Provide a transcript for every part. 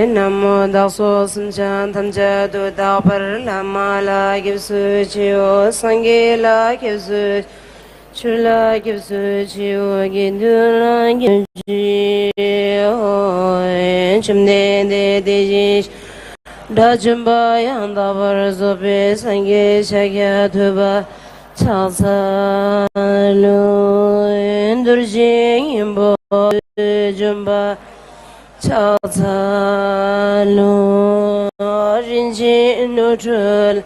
Namo Daso Samchan Tamcha Do Dabar Lama La Gipsu Chio Sange La Gipsu Chula Gipsu Chio Gindula Gipsu Chimde De Dejish Dajumba Yandabar Zobe Sange Shakya Tuba Chalsa Lu Indurjing Imbo Jumba Chalsa Lu Rinjin Nutrul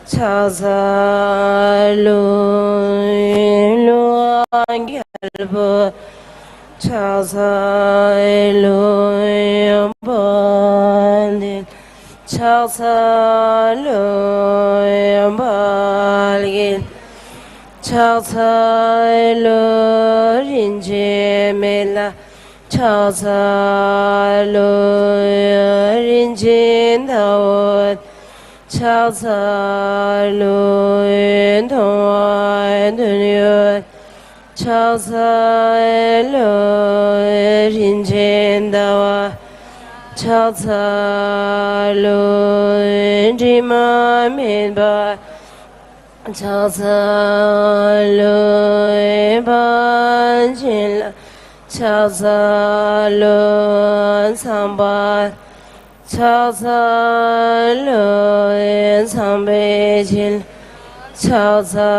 Chalsa Lu Luangalbo Chalsa Lu Bandit Chalsa Lu Balgin Chalsa Lu Rinje Mela Chalsa Lu Rinjin Dawad Chalsa Lu Dawad Dunyad Chalsa Lu Rinjin Dawad Chalsa Lu Jima Midba Chalsa Lu Banjila Chalsa Lu Samba Chalsa Lu Sambejil Chalsa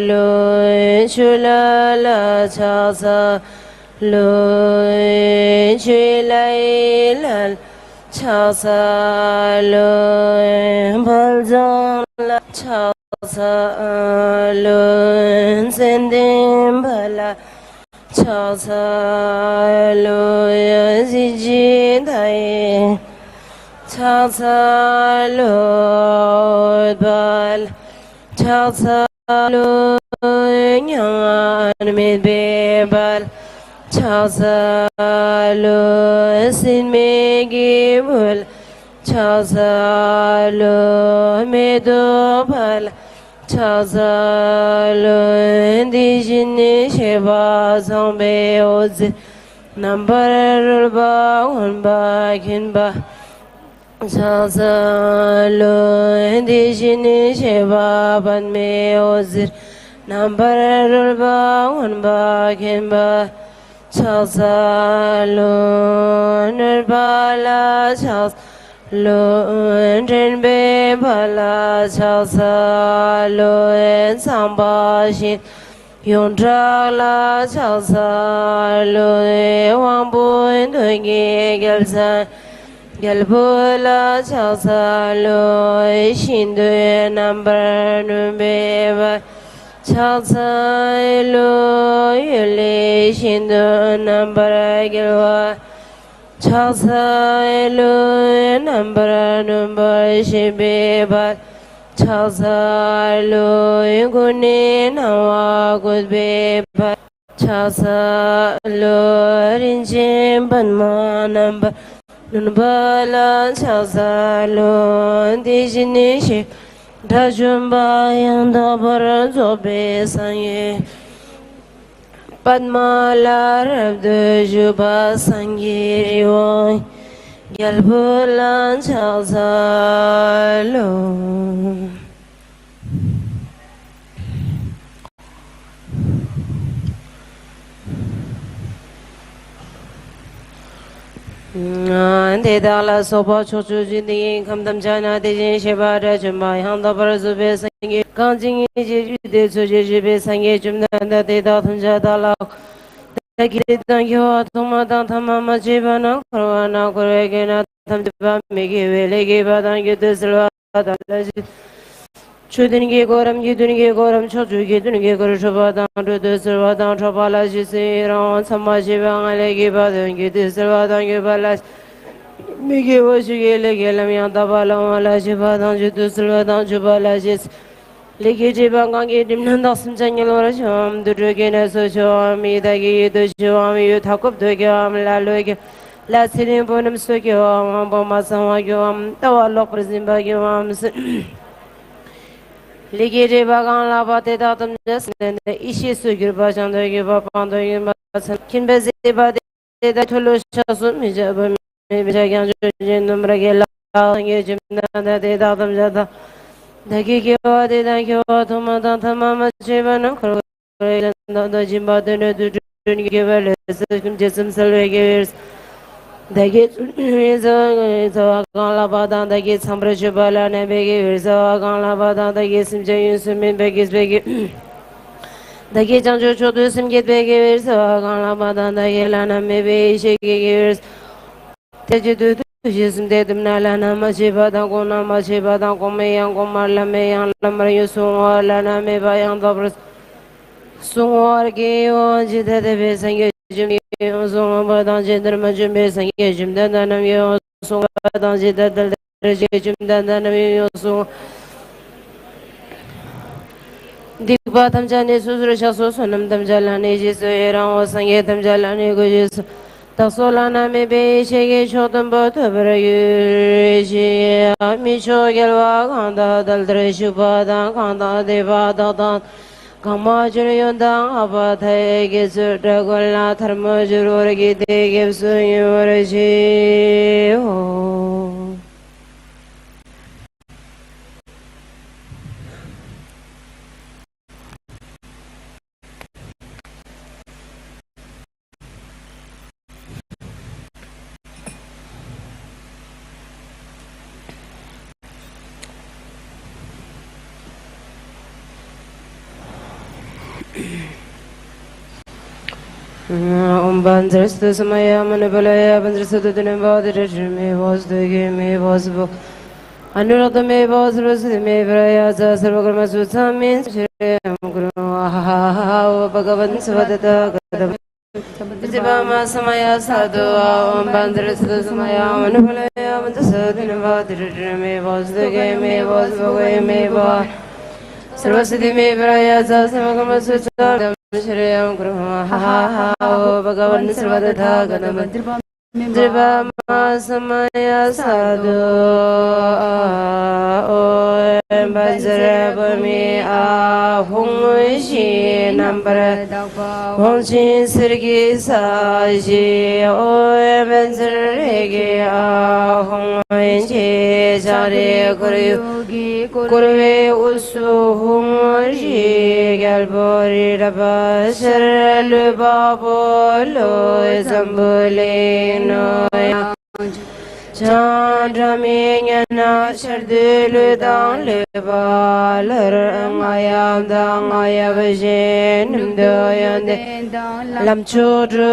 Lu Chulala Chalsa Lu Chilailal Chalsa Lu Balzala Chalsa Lu Sendimbala Chalsa Lu Zijidai Chalsa Lu Bal Chalsa Lu Nyan Midbebal Chalsa Lu Sinmegibul Chalsa Lu Medobal Chalsa Lu Dijini Sheba Zambe Ozi Number Ba Unba Kinba Chalsa Lu Dijini Sheba Banme Ozi Number Ba Unba Kinba Chalsa Lu Nurbala Chalsa Lu Rinbe Bala Chalsa Lu Sambashin Yondrala Chalsa Lu Wambu Ndungi Gelsan Gelbula Chalsa Lu Shindu Number Numbe Chalsa Lu Yuli Shindu Number Gilwa Chalsa Lu Number Shibibat Chalsa Lu Guni Nawa Gudbibat Chalsa Lu Rinjim Banma Number Nunbala Chalsa Lu Dijinishi Dajumba Yandabar Zobe Sanye Padmala Rabdu Juba Sangiri Wai Galbulan Chalsa Lu Dedala Soba Chochu Jindi Kamdam Chana Dejin Sheba Rajumba Yandabar Zobe Sangi Kanjing De Sujibe Sangi Jumda Deda Tunja Dala Gidan Yo Tomadan Tamama Jibana Korana Koregena Tamdiba Migi Velegi Badan Yudusla Chudingi Goram Yudingi Goram Chochu Gidungi Gorushabadan Rudusradan Chopala Jisiran Samajiban Alegi Badan Yudusradan Yubalas Migi Washigele Gelam Yandabalam Alajibadan Judusradan Jubalajis Ligi Jibangangi Dimnandasam Jangalorasham Durugena Socham Midagi Dusham Yutakup Dugam Laluga Lasinim Bonum Sukyam Bomasamagam Tawalok Presimbagam Ligiri bagan la bate datum nesne işi sugür başanda gibi papanda gibi basan kim bezi bade de tolu şasun micabı Bijagan Jujin Numbragilla, Yajimna, the Datam Jata, the Kikyo, the Dankyo, Tomata, Mama Chivan, the Jimba, the Giver, Jism Selvagirs, the gate is a Galabada, the gates Hambrajabala, and Begir, Galabada, the gates in James, Begis Begir. The kitchen to do some get beggars, Galabada, the Yelana, maybe she gears. Teju Jism de Nalana, Machiba, Dagona, Machiba, Dagomea, Gomala, Mayan, Lamayu, Lana, Mebayan, Dobras, Suar, Geo, Jita, the Bess, and Jimmy, Zoma, Gender, Majimis, and Jim, then Danamio, Songa, Jita, the Regime, then Danamio, so. Dibatam Janis, Rushasos, and them Jalani, Eran, Sangetam Jalani, Gujis. Tasolana me be shege shotam bata barayu misho gelwa kanda daldre shubada kanda deva dadan kamajur yondan abathe gezur dagola tharmajur gide gevsu yuraji Banzers to Samaya Manipulaya, Banzers to the Nevada, me was the game, me was book. Under the may was Rosie, may Vrayas, Sarvagama Suta means Bhagavan Savada. Zibama Samaya Sadu, Banzers to Samaya Manipulaya, Banzers to the Nevada, me was the game, me was the way, me was. Sarvasiti me Vrayas, Sarvagama Suta. Shriam Gruha Bhagavan Sarvadha Ganam Driva Samaya Sadhu Banjarabami Ahung Shi Number Honchin Sirgi Saji Banjaregi Ahung Jari Kurve Usu Hung Shi Galbori Rabashar Lubabolo Zambulino Chandramina Shardulu Dang Libalar Mayam Dang Ayavajin Doyande Lam Chodru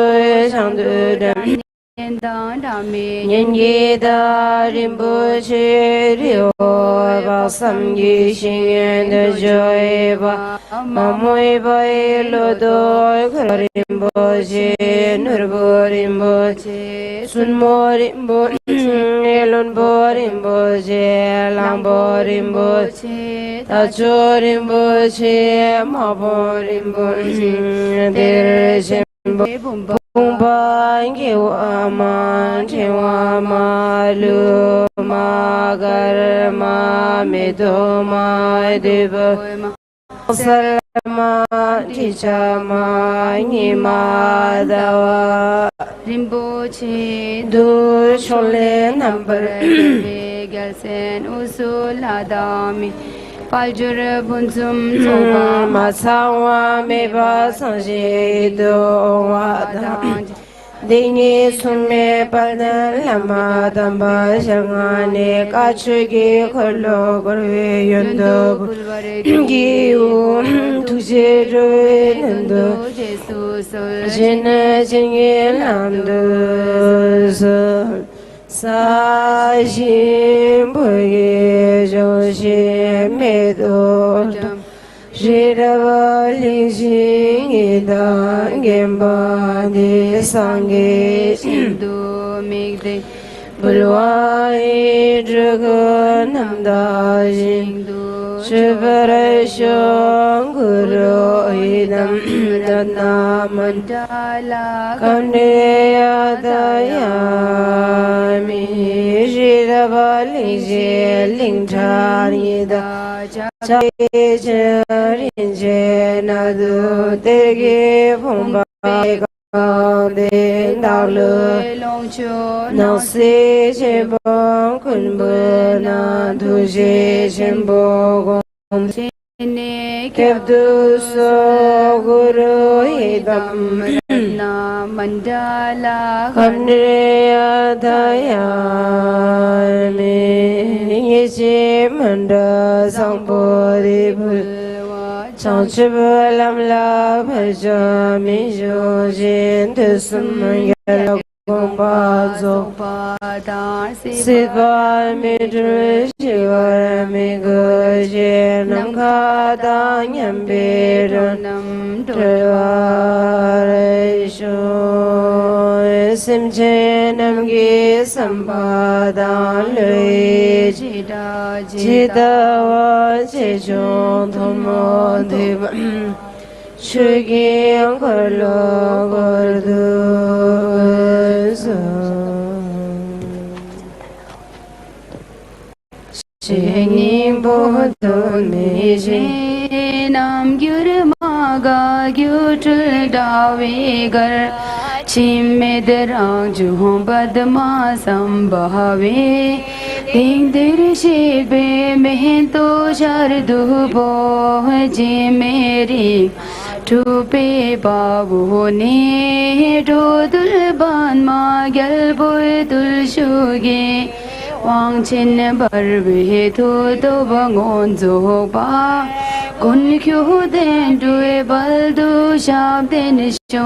Shandudam Nyingida Rimbuchi Rio Basam Yishin and the Joyba Mamui Bailodo Karimboji Nurburimboji Sunmorimbo Elunborimboji Lamborimboji Tachorimboji Maborimboji Dirishimbo Bumbangi Waman Chiwama Luma Garma Midoma Diva Salama Tichama Nima Dawa Rimbochi Du Shole Number Galsen Usul Adami Paljur Bunzum Soba Masawa Meba Sanji Do Wadam Dini Sume Padan Lama Damba Shangane Kachugi Kolo Gorwe Yondo Giu Tujiru Nando Jina Jingi Lando Sajim Boye Joshi Medo Jiravali Jingida Gemba De Sange Sindu Migde Bulwai Draganamda Jindu Shivarashon Guru Idam Dana Mandala Kandeya Dayami Jiravali Jiling Chanida Charinje Nadu Terge Pumba đến đạo lư nào si chế bóng quân bơ na thu chế trên bộ gồm kẹp tu so guru hidam na mandala khamne thaya me nghe chế manda sang bodhi bul trong chư lam la bhaja mi jo jin tu sum yal gom ba zo sit ba mi dru shiva mi go je nam kha da nyam be nam tra re sho sim che nam gi sam ba da le ji da wa che jong thom mo de Shugin Karlo Gorduza Shigin Bodhi Meji Nam Gyur Maga Gyutul Davigar Chimmed Rangju Badma Sambhave Ding Dir Shibe Mehento Shardu Bo Ji Meri Tupe babu ne dodul ban ma gyal boy dul shuge wang chen barbe tu do bangon zo ba kun kyu den due baldu shab den sho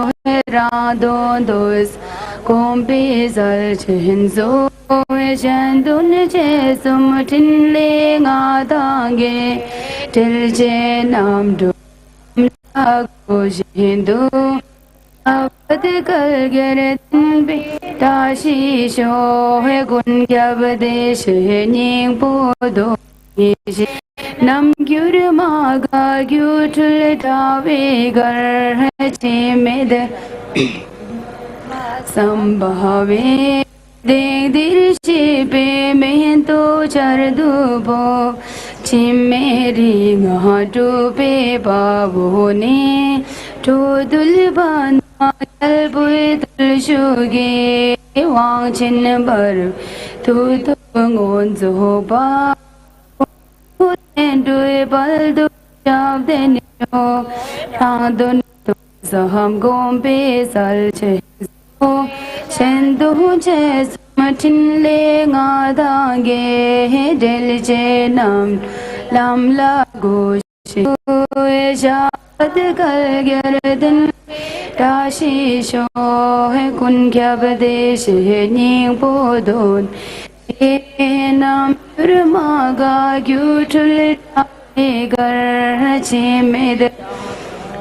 ra don dos kompe zal chen zo chen dun che sum tin le nga dange tel che nam do Hindu Abadikal Geratin Tashi Sho Gun Gyabade Shening Podo Nam Gyur Maga Gyutul Tavigar Chimed Sambhave Ding Dir Shipe Mehento Chardubo Chimeri Ngadu Pe Babu Ne Tudul Ban Kalbui Dul Shuge Wang Chin Bar Tutungon Zoba Dui Baldu Shab Denyo Randun Saham Gombe Salche Chendu Ches Matin Le Ngadange Del Jenam Lam La Goshi Shad Kal Gerdan Tashi Sho Kun Kyabade Shening Podon Enam Maga Gyutul Gar Chimed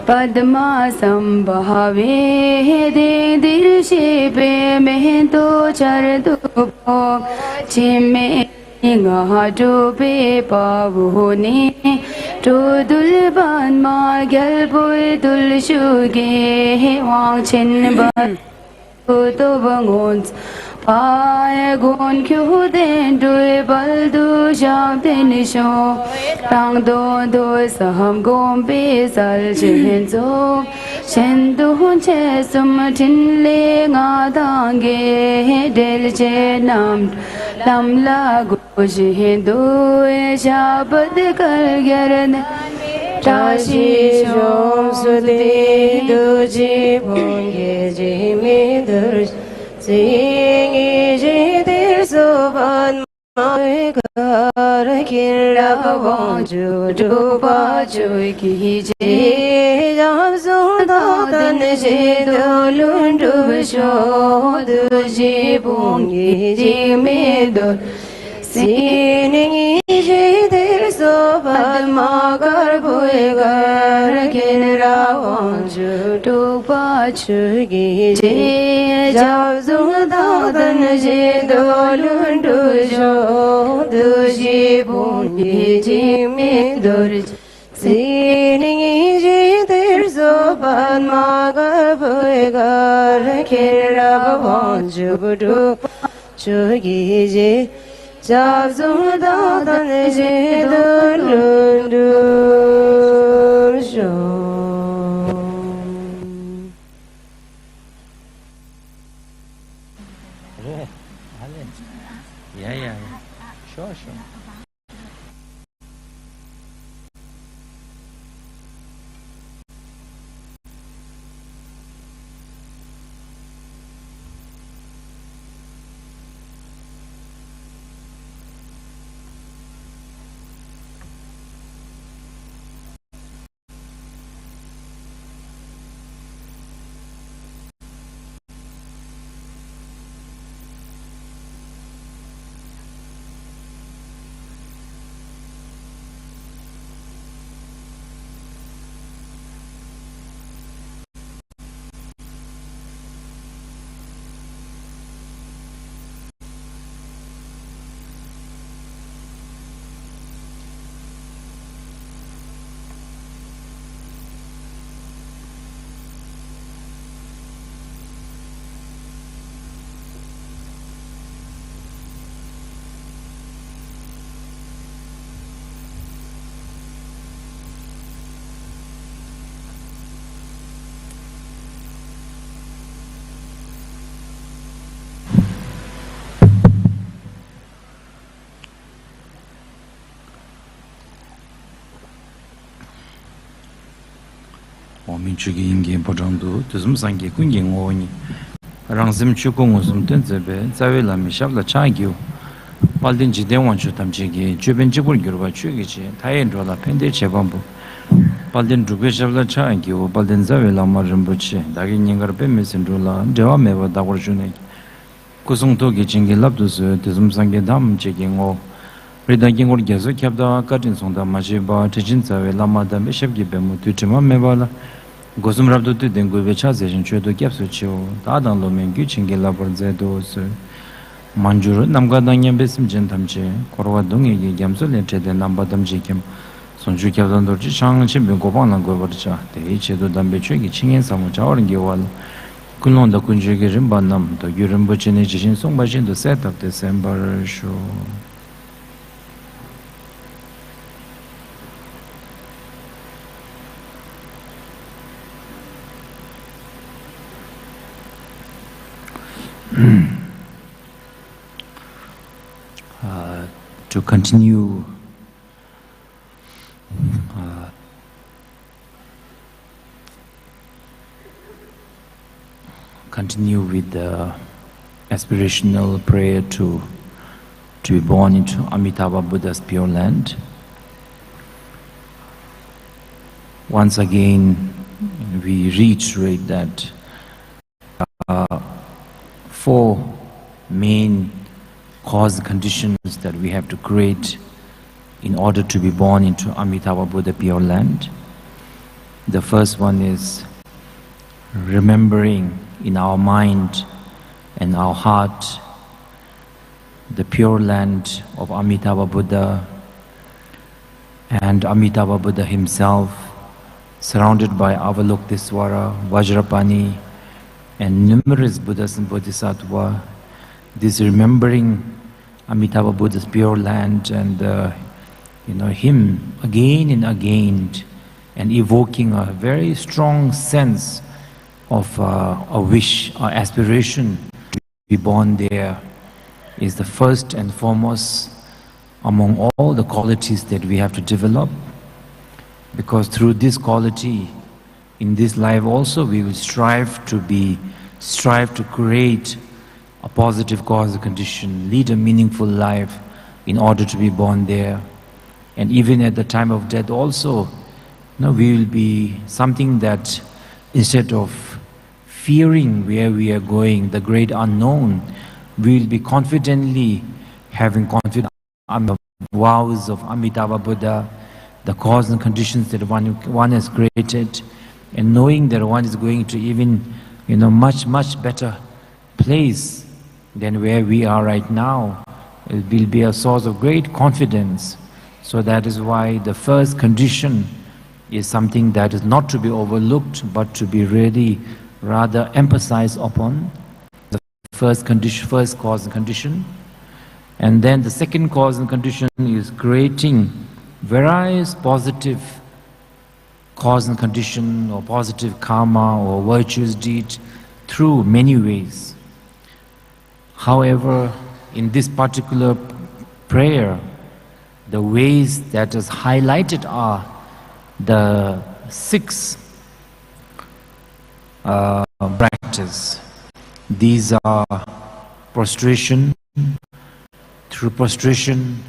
Padma Sambhave De Dir Shibe Mehento Chardupo Chime Nga Dupe Pavuni Tudul Ban Ma Gyalpui Dul Shuge Wang Chen Ban Tutu Bangons Pai Gon Kyu Den Dui Baldu Shab Den Sho Tang Don Do Saham Gombe Sal Chen Zo Chen Du Che Sum Tin Le Nga Dange Del Che Nam Lam La Goshi Hindu Shabad Kal Gyaran Tashi Shom Sudi Duji Bongye Jimi Durj Sing Ji Dir Soban Mai Gar Kira Wang Ju Du Ba Ju Ki Ji Jam Sung Da Dan Ji Do Lun Du Sho Du Ji Bongye Jimi Durj Sing Ji Dir Soban Ma Gar Bui Gar Kira Wang Ju Du Ba Ju Ki Ji Jam Sung Da Dan Ji Do Lun Du Sho Du Ji Bongye Jimi Durj Sing Ji Dir Soban Ma Gar Bui Gar Kira Wang Ju Du Ju Ki Ji Jab Sung Da Dan Ji Do Lun Du Sho Yeah, yeah, yeah. Sure, sure. Ominchugi inge pojandu, tuzum sangi kungi ngoni. Rangzim chukungu sum tenzebe, zawela mishabla chagyu. Paldin jiden wanchu tamchigi, juben jibur gyurwa chugichi, tayen rola pende chebambu. Paldin drukwe shabla chagyu, paldin zawela marimbuchi, dagi nyingar pe mesin rola, dewa mewa dagwar chunay. Kusung togi chingi labdusu, tuzum sangi dam chigi ngo. Rida gingor gyazu kyabda katin sonda majiba, tijin zawela madam beshabgi bemu, tuchima mewala. Gosum rabdu tu dengu vecha zeshin chuedo gyapsu chiyo, dadang lo mengyu chingi labar zedo su. Manjuru namga dangyan besim jentamche, korwa dungi gi gyamsu le chede namba damji kem. Sonju kyabdan dorchi shang chimbi gopang lang gobarcha, dehi chedo dambe chue gi chingen samu chawarin gi wala. Kulon da kunju gi rimba nam, do yu rimbo chene jishin songba shin do setak de sembar shu. To continue with the aspirational prayer to be born into Amitabha Buddha's pure land. Once again, we reiterate that four main cause conditions that we have to create in order to be born into Amitabha Buddha pure land. The first one is remembering in our mind and our heart the pure land of Amitabha Buddha and Amitabha Buddha himself, surrounded by Avalokitesvara, Vajrapani, and numerous Buddhas and Bodhisattvas. This remembering Amitabha Buddha's pure land and him again and again, and evoking a very strong sense of a wish, or aspiration to be born there, is the first and foremost among all the qualities that we have to develop. Because through this quality, in this life also, we will strive to create a positive causal condition, lead a meaningful life in order to be born there. And even at the time of death also, we will be something that, instead of fearing where we are going, the great unknown, we will be confidently having confidence in the vows of Amitabha Buddha, the cause and conditions that one has created, and knowing that one is going to even, much better place than where we are right now. It will be a source of great confidence. So that is why the first condition is something that is not to be overlooked, but to be really rather emphasized upon. The first cause and condition. And then the second cause and condition is creating various positive cause and condition, or positive karma, or virtuous deed through many ways. However, in this particular prayer, the ways that is highlighted are the 6 practice. These are prostration. Through prostration,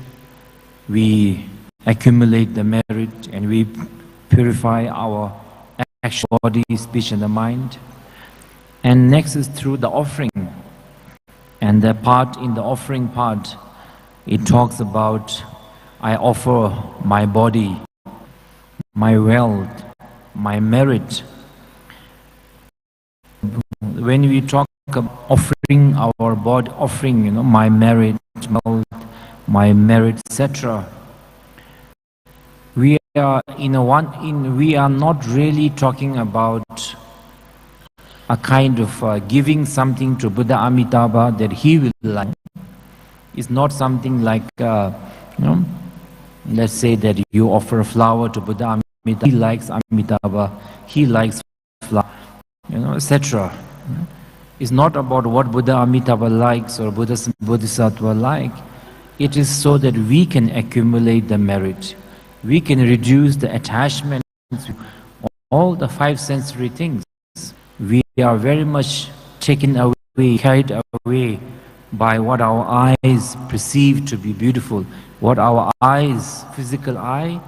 we accumulate the merit and we purify our actual body, speech and the mind. And next is through the offering. And the part in the offering part, it talks about, I offer my body, my wealth, my merit. When we talk about offering our body, offering, my merit, my merit, etc., we are we are not really talking about a kind of giving something to Buddha Amitabha that he will like. It's not something like, let's say that you offer a flower to Buddha Amitabha, he likes Amitabha, he likes flower, etc. It's not about what Buddha Amitabha likes or Bodhisattva like. It is so that we can accumulate the merit. We can reduce the attachment to all the 5 sensory things. We are very much taken away, carried away by what our eyes perceive to be beautiful, what our eyes, physical eye,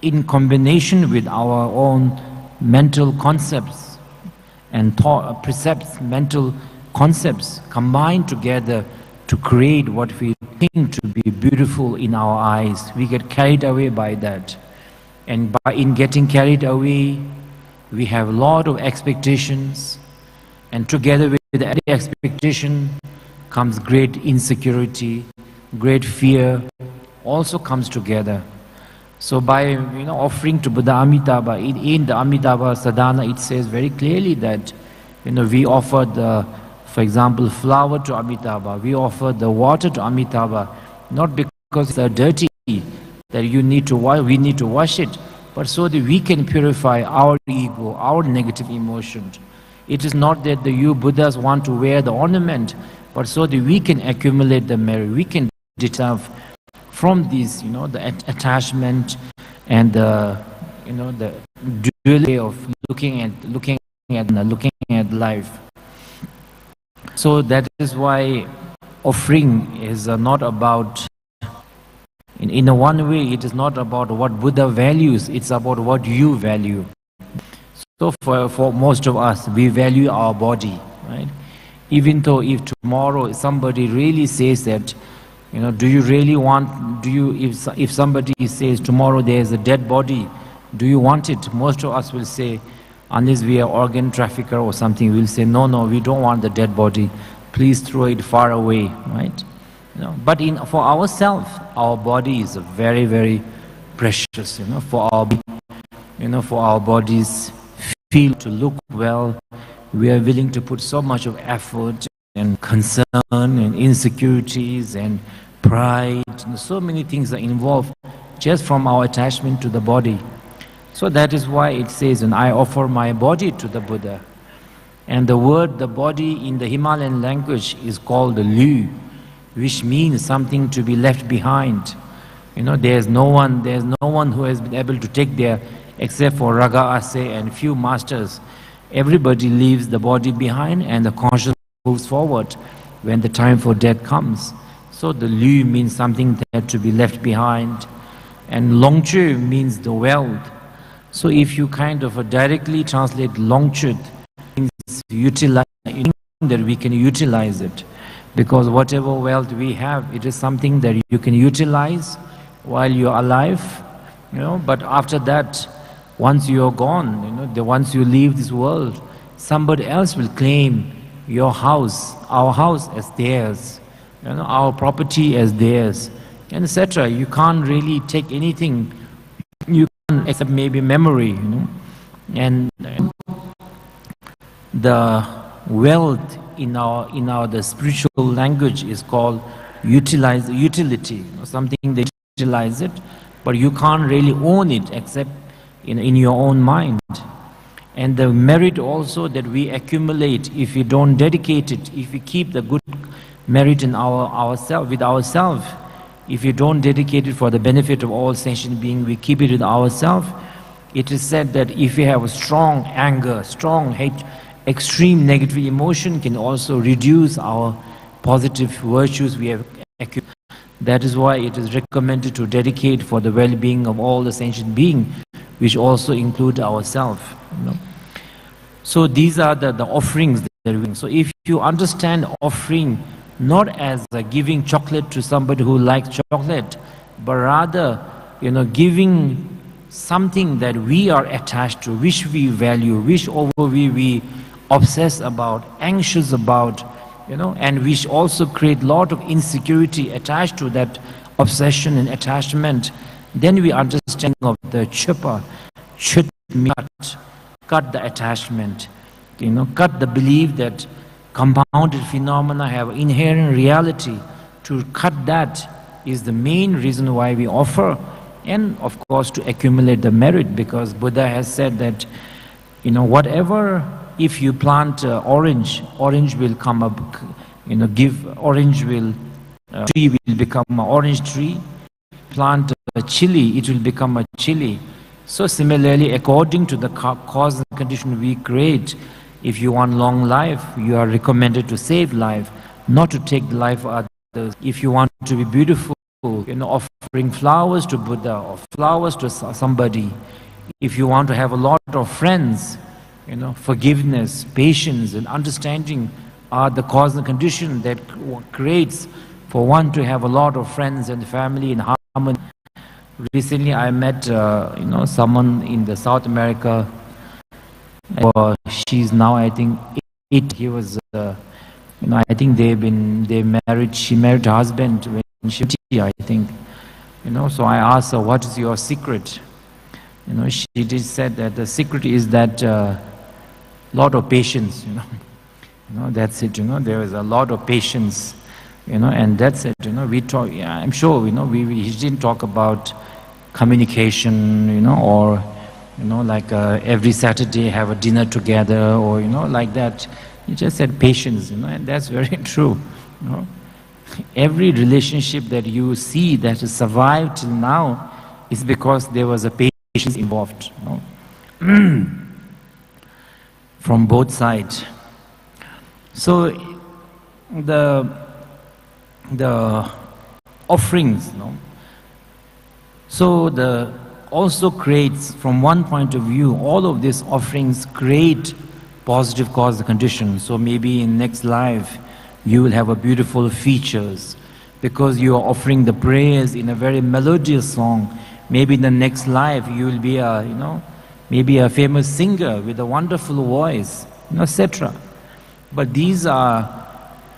in combination with our own mental concepts and thought, precepts, mental concepts combined together to create what we think to be beautiful in our eyes. We get carried away by that. And in getting carried away, we have a lot of expectations, and together with every expectation comes great insecurity, great fear, also comes together. So by offering to Buddha Amitabha, in the Amitabha Sadhana, it says very clearly that we offer the, for example, flower to Amitabha, we offer the water to Amitabha, not because they're dirty that we need to wash it, but so that we can purify our ego, our negative emotions. It is not that you Buddhas want to wear the ornament, but so that we can accumulate the merit, we can detach from these, the attachment and the dual way of looking at life. So that is why offering is not about, in a one way, it is not about what Buddha values, it's about what you value. So for most of us, we value our body, right? Even though if tomorrow somebody really says that, if somebody says tomorrow there is a dead body, do you want it? Most of us will say, unless we are organ trafficker or something, we'll say, no, we don't want the dead body. Please throw it far away, right? But for ourselves, our body is very, very precious. For our bodies feel to look well, we are willing to put so much of effort and concern and insecurities and pride. So many things are involved just from our attachment to the body. So that is why it says, and I offer my body to the Buddha. And the word, the body in the Himalayan language is called the Lu, which means something to be left behind. There's no one who has been able to take there except for Raga Ase and few masters. Everybody leaves the body behind and the consciousness moves forward when the time for death comes. So the Lu means something that to be left behind, and Longchu means the wealth. So if you kind of directly translate Longchu, means utilize, that we can utilize it, because whatever wealth we have, it is something that you can utilize while you're alive, but after that, once you're gone, once you leave this world, somebody else will claim your house, our house as theirs, our property as theirs, and etc. You can't really take anything, you can't except maybe memory, and the wealth in the spiritual language is called utility, something that utilize it, but you can't really own it except in your own mind. And the merit also that we accumulate, if we don't dedicate it, if we keep the good merit in with ourselves. If you don't dedicate it for the benefit of all sentient beings, we keep it with ourselves. It is said that if you have a strong anger, strong hate, extreme negative emotion can also reduce our positive virtues we have accumulated. That is why it is recommended to dedicate for the well-being of all the sentient beings, which also include ourselves. So these are the offerings that we're doing. So if you understand offering not as giving chocolate to somebody who likes chocolate, but rather, giving something that we are attached to, which we value, which we obsess about, anxious about, and which also create a lot of insecurity attached to that obsession and attachment, then we understand of the chipa should cut the attachment, cut the belief that compounded phenomena have inherent reality. To cut that is the main reason why we offer, and of course to accumulate the merit, because Buddha has said that, whatever, if you plant orange will come up, tree will become an orange tree. Plant a chili, it will become a chili. So similarly, according to the cause and condition we create, if you want long life, you are recommended to save life, not to take the life of others. If you want to be beautiful, offering flowers to Buddha or flowers to somebody. If you want to have a lot of friends, forgiveness, patience and understanding are the cause and condition that creates for one to have a lot of friends and family in harmony. Recently I met someone in the South America. She's now, I think, 8. He was, I think they married. She married her husband when she was 20, I think. So I asked her, "What is your secret?" She did said that the secret is that lot of patience. That's it. There is a lot of patience. And that's it. We talk. Yeah, I'm sure. He didn't talk about communication. Or. Like every Saturday have a dinner together, or like that. He just said patience, and that's very true. Every relationship that you see that has survived till now is because there was a patience involved, from both sides. So the offerings, so also creates, from one point of view, all of these offerings create positive cause and condition. So maybe in next life you will have a beautiful features because you are offering the prayers in a very melodious song. Maybe in the next life you will be maybe a famous singer with a wonderful voice, etc. But these are,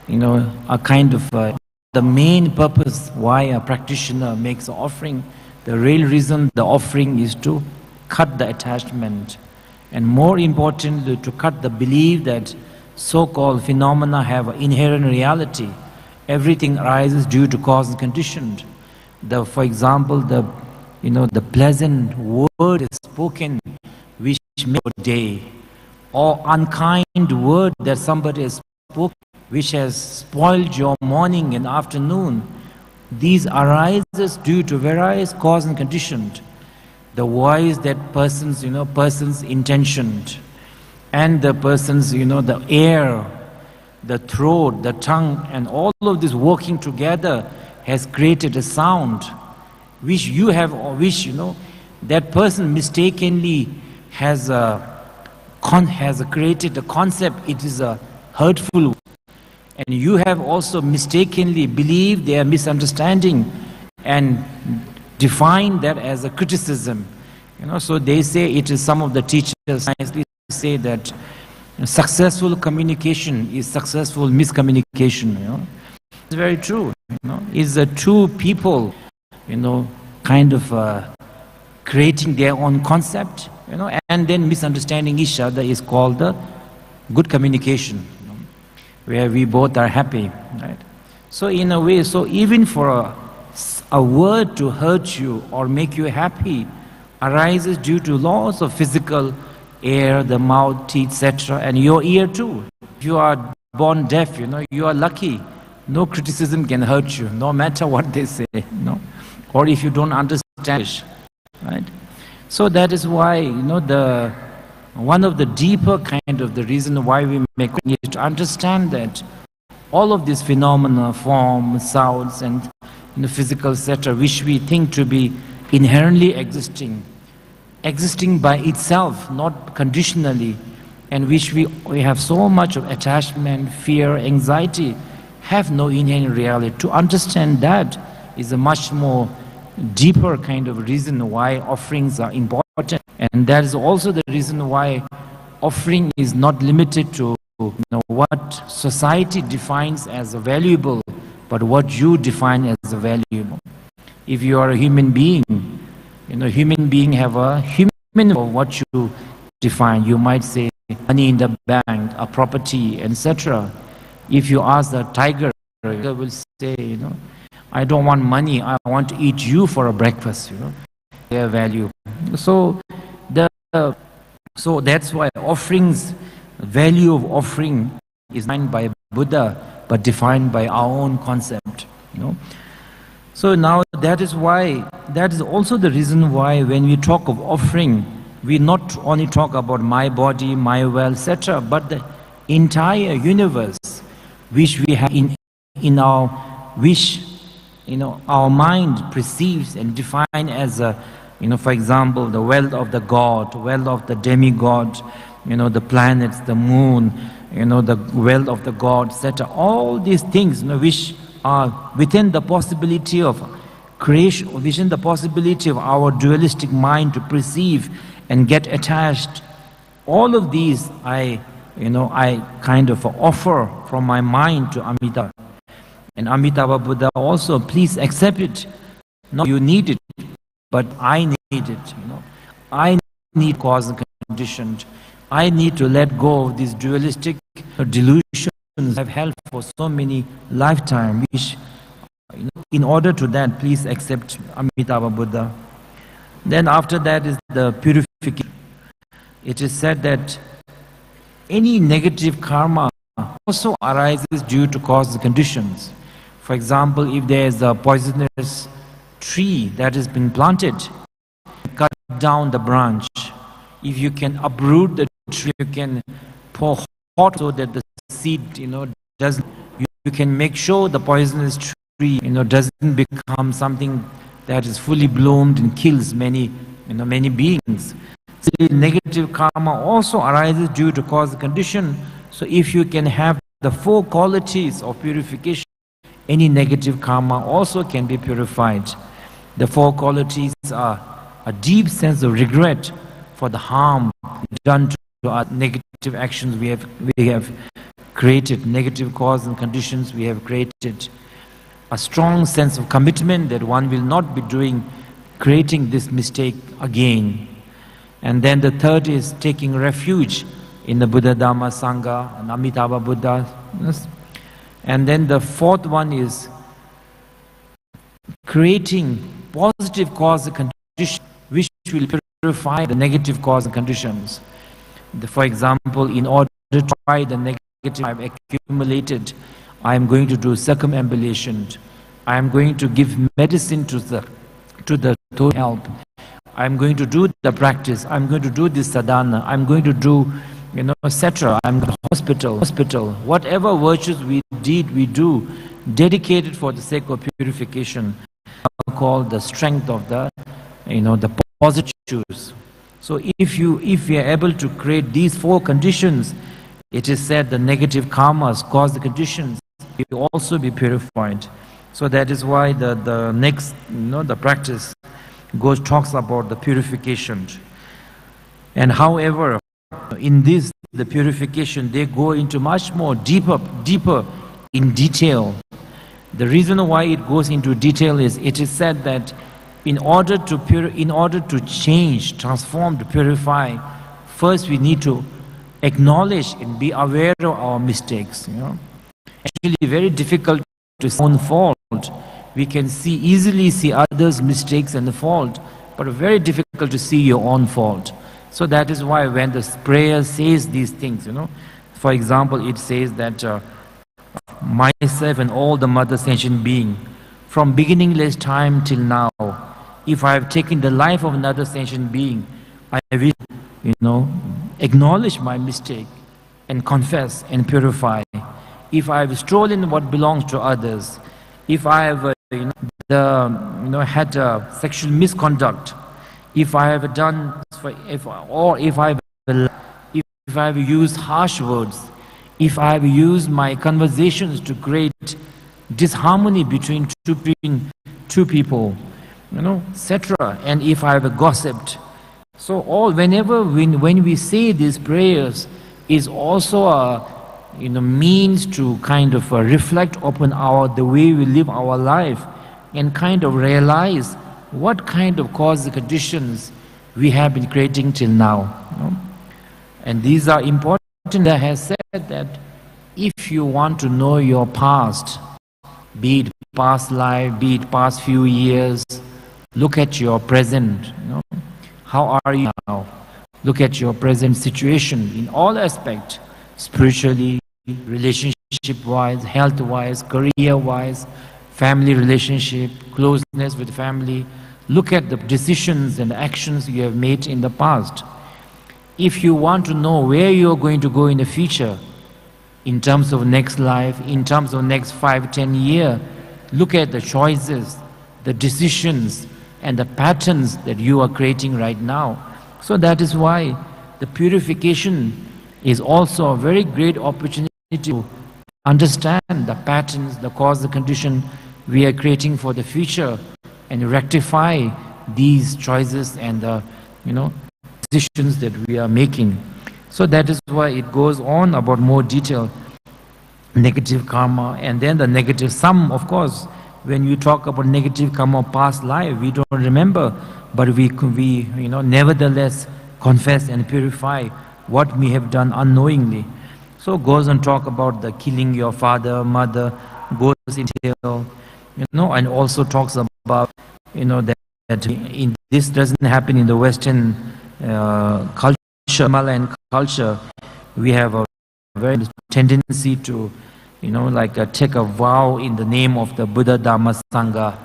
a kind of the main purpose why a practitioner makes an offering. The real reason the offering is to cut the attachment, and more importantly to cut the belief that so-called phenomena have an inherent reality. Everything arises due to cause and condition. For example, the pleasant word is spoken which makes your day, or unkind word that somebody has spoken which has spoiled your morning and afternoon. These arises due to various cause and conditions. The voice that person's intention, and the person's, the air, the throat, the tongue, and all of this working together has created a sound which you have, or which, that person mistakenly has created a concept, it is a hurtful. And you have also mistakenly believed their misunderstanding and define that as a criticism. So they say, it is, some of the teachers nicely say that successful communication is successful miscommunication. It's very true. It's the two people, kind of creating their own concept, and then misunderstanding each other is called the good communication, where we both are happy, right? So in a way, so even for a word to hurt you or make you happy arises due to laws of physical air, the mouth, teeth, etc., and your ear too. If you are born deaf, you are lucky. no criticism can hurt you, no matter what they say, or if you don't understand, right? So that is why, one of the deeper kind of the reason why we make it is to understand that all of these phenomena, form, sounds, and physical, etc., which we think to be inherently existing by itself, not conditionally, and which we have so much of attachment, fear, anxiety, have no inherent reality. To understand that is a much more deeper kind of reason why offerings are important. And that is also the reason why offering is not limited to what society defines as a valuable, but what you define as a valuable. If you are a human being, human being have a human of what you define. You might say money in the bank, a property, etc. If you ask the tiger, it will say, I don't want money, I want to eat you for a breakfast, their value. So that's why offerings, value of offering is defined by Buddha, but defined by our own concept, So now that is also the reason why when we talk of offering, we not only talk about my body, my wealth, etc., but the entire universe which we have in our wish, our mind perceives and defines as for example, the wealth of the God, wealth of the demigod, the planets, the moon, the wealth of the God, etc. All these things, which are within the possibility of creation, within the possibility of our dualistic mind to perceive and get attached. All of these I kind of offer from my mind to Amitabha. And Amitabha Buddha also, please accept it. No, you need it, but I need it. I need cause and conditions. I need to let go of these dualistic delusions I've held for so many lifetimes, which, in order to that, please accept Amitabha Buddha. Then after that is the purification. It is said that any negative karma also arises due to cause and conditions. For example, if there is a poisonous tree that has been planted, cut down the branch. If you can uproot the tree, you can pour hot so that the seed, doesn't. You can make sure the poisonous tree, doesn't become something that is fully bloomed and kills many beings. So negative karma also arises due to cause and condition. So if you can have the 4 qualities of purification, any negative karma also can be purified. The 4 qualities are a deep sense of regret for the harm done to our negative actions we have created, negative cause and conditions we have created. A strong sense of commitment that one will not be creating this mistake again. And then the third is taking refuge in the Buddha, Dhamma, Sangha, and Amitabha Buddha. And then the fourth one is creating positive cause and conditions which will purify the negative cause and conditions. For example, in order to try the negative I've accumulated, I am going to do circumambulation. I am going to give medicine to the help. I am going to do the practice. I am going to do this sadhana. I am going to do, etc. I am going to hospital. Whatever virtues we do, dedicated for the sake of purification, called the strength of the positives. So if we are able to create these 4 conditions, it is said the negative karmas cause the conditions will also be purified. So that is why the next, the practice talks about the purification. And however, in this, the purification, they go into much more deeper in detail. The reason why it goes into detail is it is said that in order to change, transform, to purify, first we need to acknowledge and be aware of our mistakes. Actually, very difficult to see our own fault. We can easily see others' mistakes and the fault, but very difficult to see your own fault. So that is why when the prayer says these things, for example, it says that myself and all the mother sentient being, from beginningless time till now, if I have taken the life of another sentient being, I will, acknowledge my mistake and confess and purify. If I have stolen what belongs to others, if I have, had sexual misconduct, if I have done, if I have used harsh words, if I have used my conversations to create disharmony between two people, etc., and if I have gossiped. So when we say these prayers, is also a means to kind of reflect upon the way we live our life, and kind of realize what kind of cause conditions we have been creating till now. And these are important. That has said that if you want to know your past, be it past life, be it past few years, look at your present. How are you now? Look at your present situation in all aspects, spiritually, relationship-wise, health-wise, career-wise, family relationship, closeness with family. Look at the decisions and actions you have made in the past. If you want to know where you are going to go in the future, in terms of next life, in terms of next 5-10 years, look at the choices, the decisions, and the patterns that you are creating right now. So that is why the purification is also a very great opportunity to understand the patterns, the cause, the condition we are creating for the future, and rectify these choices and the decisions that we are making. So that is why it goes on about more detail, negative karma, and then the negative sum. Of course, when you talk about negative karma past life, we don't remember, but we nevertheless confess and purify what we have done unknowingly. So it goes and talk about the killing your father, mother, goes into, and also talks about, that this doesn't happen in the Western culture, Himalayan culture. We have a very tendency to, take a vow in the name of the Buddha, Dhamma, Sangha.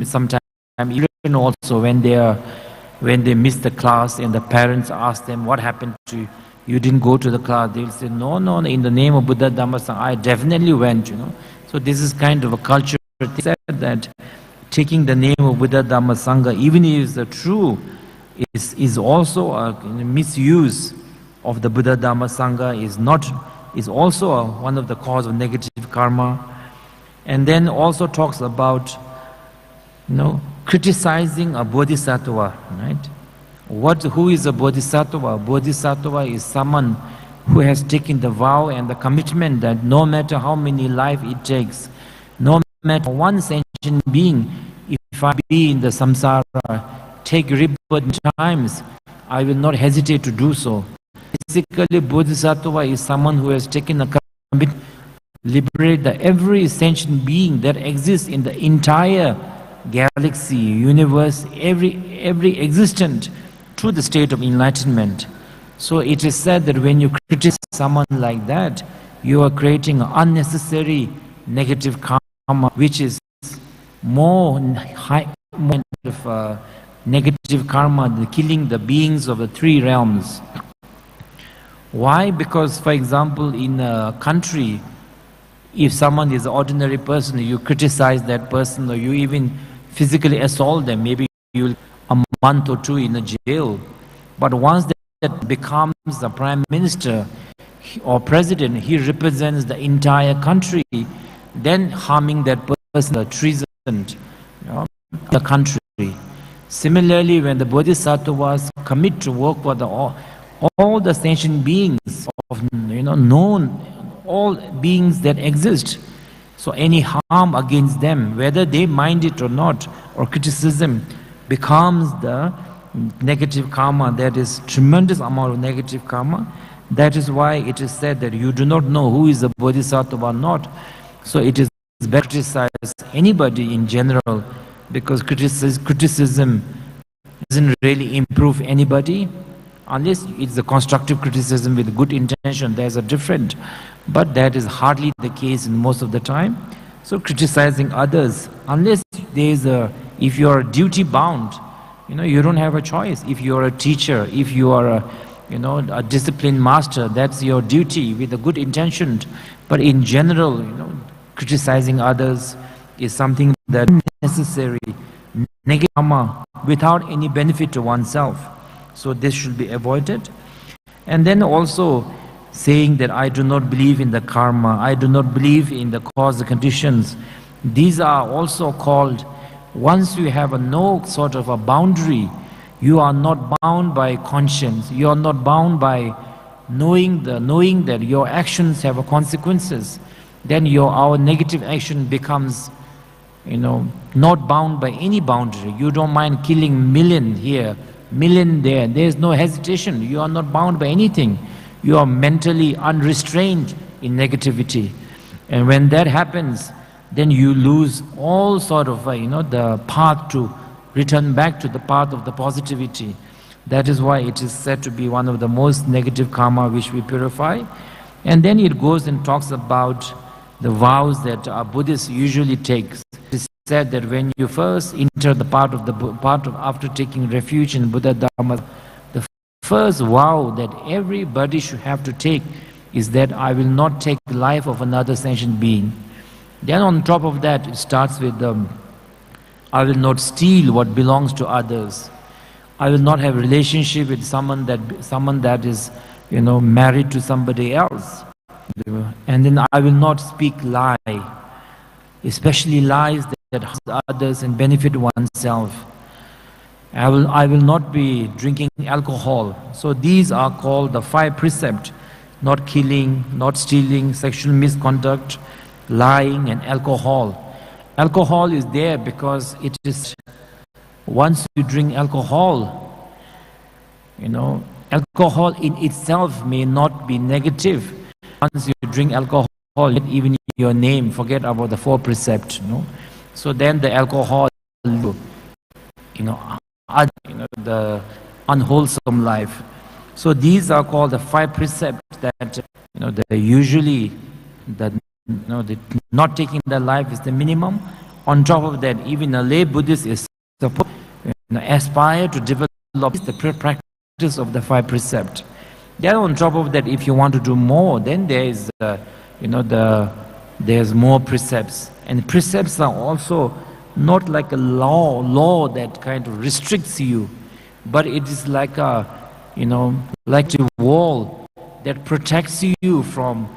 Sometimes even also when they miss the class and the parents ask them what happened to you, you didn't go to the class, they'll say, no, in the name of Buddha, Dhamma, Sangha, I definitely went. So this is kind of a culture that taking the name of Buddha, Dhamma, Sangha, even if it's true, is also a misuse of the Buddha, Dhamma, Sangha, is also one of the cause of negative karma. And then also talks about criticizing a bodhisattva, right? Who is a bodhisattva? Bodhisattva is someone who has taken the vow and the commitment that no matter how many lives it takes, no matter one sentient being, if I be in the samsara, take rebirth times, I will not hesitate to do so. Basically, bodhisattva is someone who has taken a commitment to liberate every sentient being that exists in the entire galaxy, universe, every existent to the state of enlightenment. So it is said that when you criticize someone like that, you are creating an unnecessary negative karma, which is more of negative karma, the killing the beings of the three realms. Why? Because, for example, in a country, if someone is an ordinary person, you criticize that person, or you even physically assault them, maybe you'll a month or two in a jail. But once that becomes the prime minister or president, he represents the entire country, then harming that person, the treason, the country. Similarly, when the bodhisattvas commit to work for all the sentient beings of known, all beings that exist, so any harm against them, whether they mind it or not, or criticism, becomes the negative karma. That is tremendous amount of negative karma. That is why it is said that you do not know who is a bodhisattva or not. So it is better to criticize anybody in general, because criticism doesn't really improve anybody, unless it's a constructive criticism with good intention. There's a different. But that is hardly the case in most of the time. So criticizing others, unless if you are duty bound, you don't have a choice. If you are a teacher, if you are a disciplined master, that's your duty with a good intention. But in general, criticizing others is something that is necessary, negative karma, without any benefit to oneself. So this should be avoided. And then also saying that I do not believe in the karma, I do not believe in the cause, the conditions. These are also called, once you have no sort of a boundary, you are not bound by conscience, you are not bound by knowing that your actions have consequences. Then our negative action becomes, not bound by any boundary. You don't mind killing million here, million there. There's no hesitation. You are not bound by anything. You are mentally unrestrained in negativity. And when that happens, then you lose all sort of, the path to return back to the path of the positivity. That is why it is said to be one of the most negative karma which we purify. And then it goes and talks about the vows that Buddhists usually take. It is said that when you first enter the after taking refuge in Buddha Dharma, the first vow that everybody should have to take is that I will not take the life of another sentient being. Then on top of that, it starts with I will not steal what belongs to others. I will not have a relationship with someone that is, married to somebody else. And then I will not speak lie, especially lies that harm others and benefit oneself. I will not be drinking alcohol. So these are called the 5 precepts: not killing, not stealing, sexual misconduct, lying, and alcohol. Alcohol is there because it is, once you drink alcohol, alcohol in itself may not be negative. Once you drink alcohol, even your name, forget about the 4 precepts. So then the alcohol, the unwholesome life. So these are called the 5 precepts that usually the not taking the life is the minimum. On top of that, even a lay Buddhist is supposed to aspire to develop the practice of the 5 precepts. Then on top of that, if you want to do more, then there is there's more precepts. And precepts are also not like a law that kind of restricts you, but it is like a wall that protects you from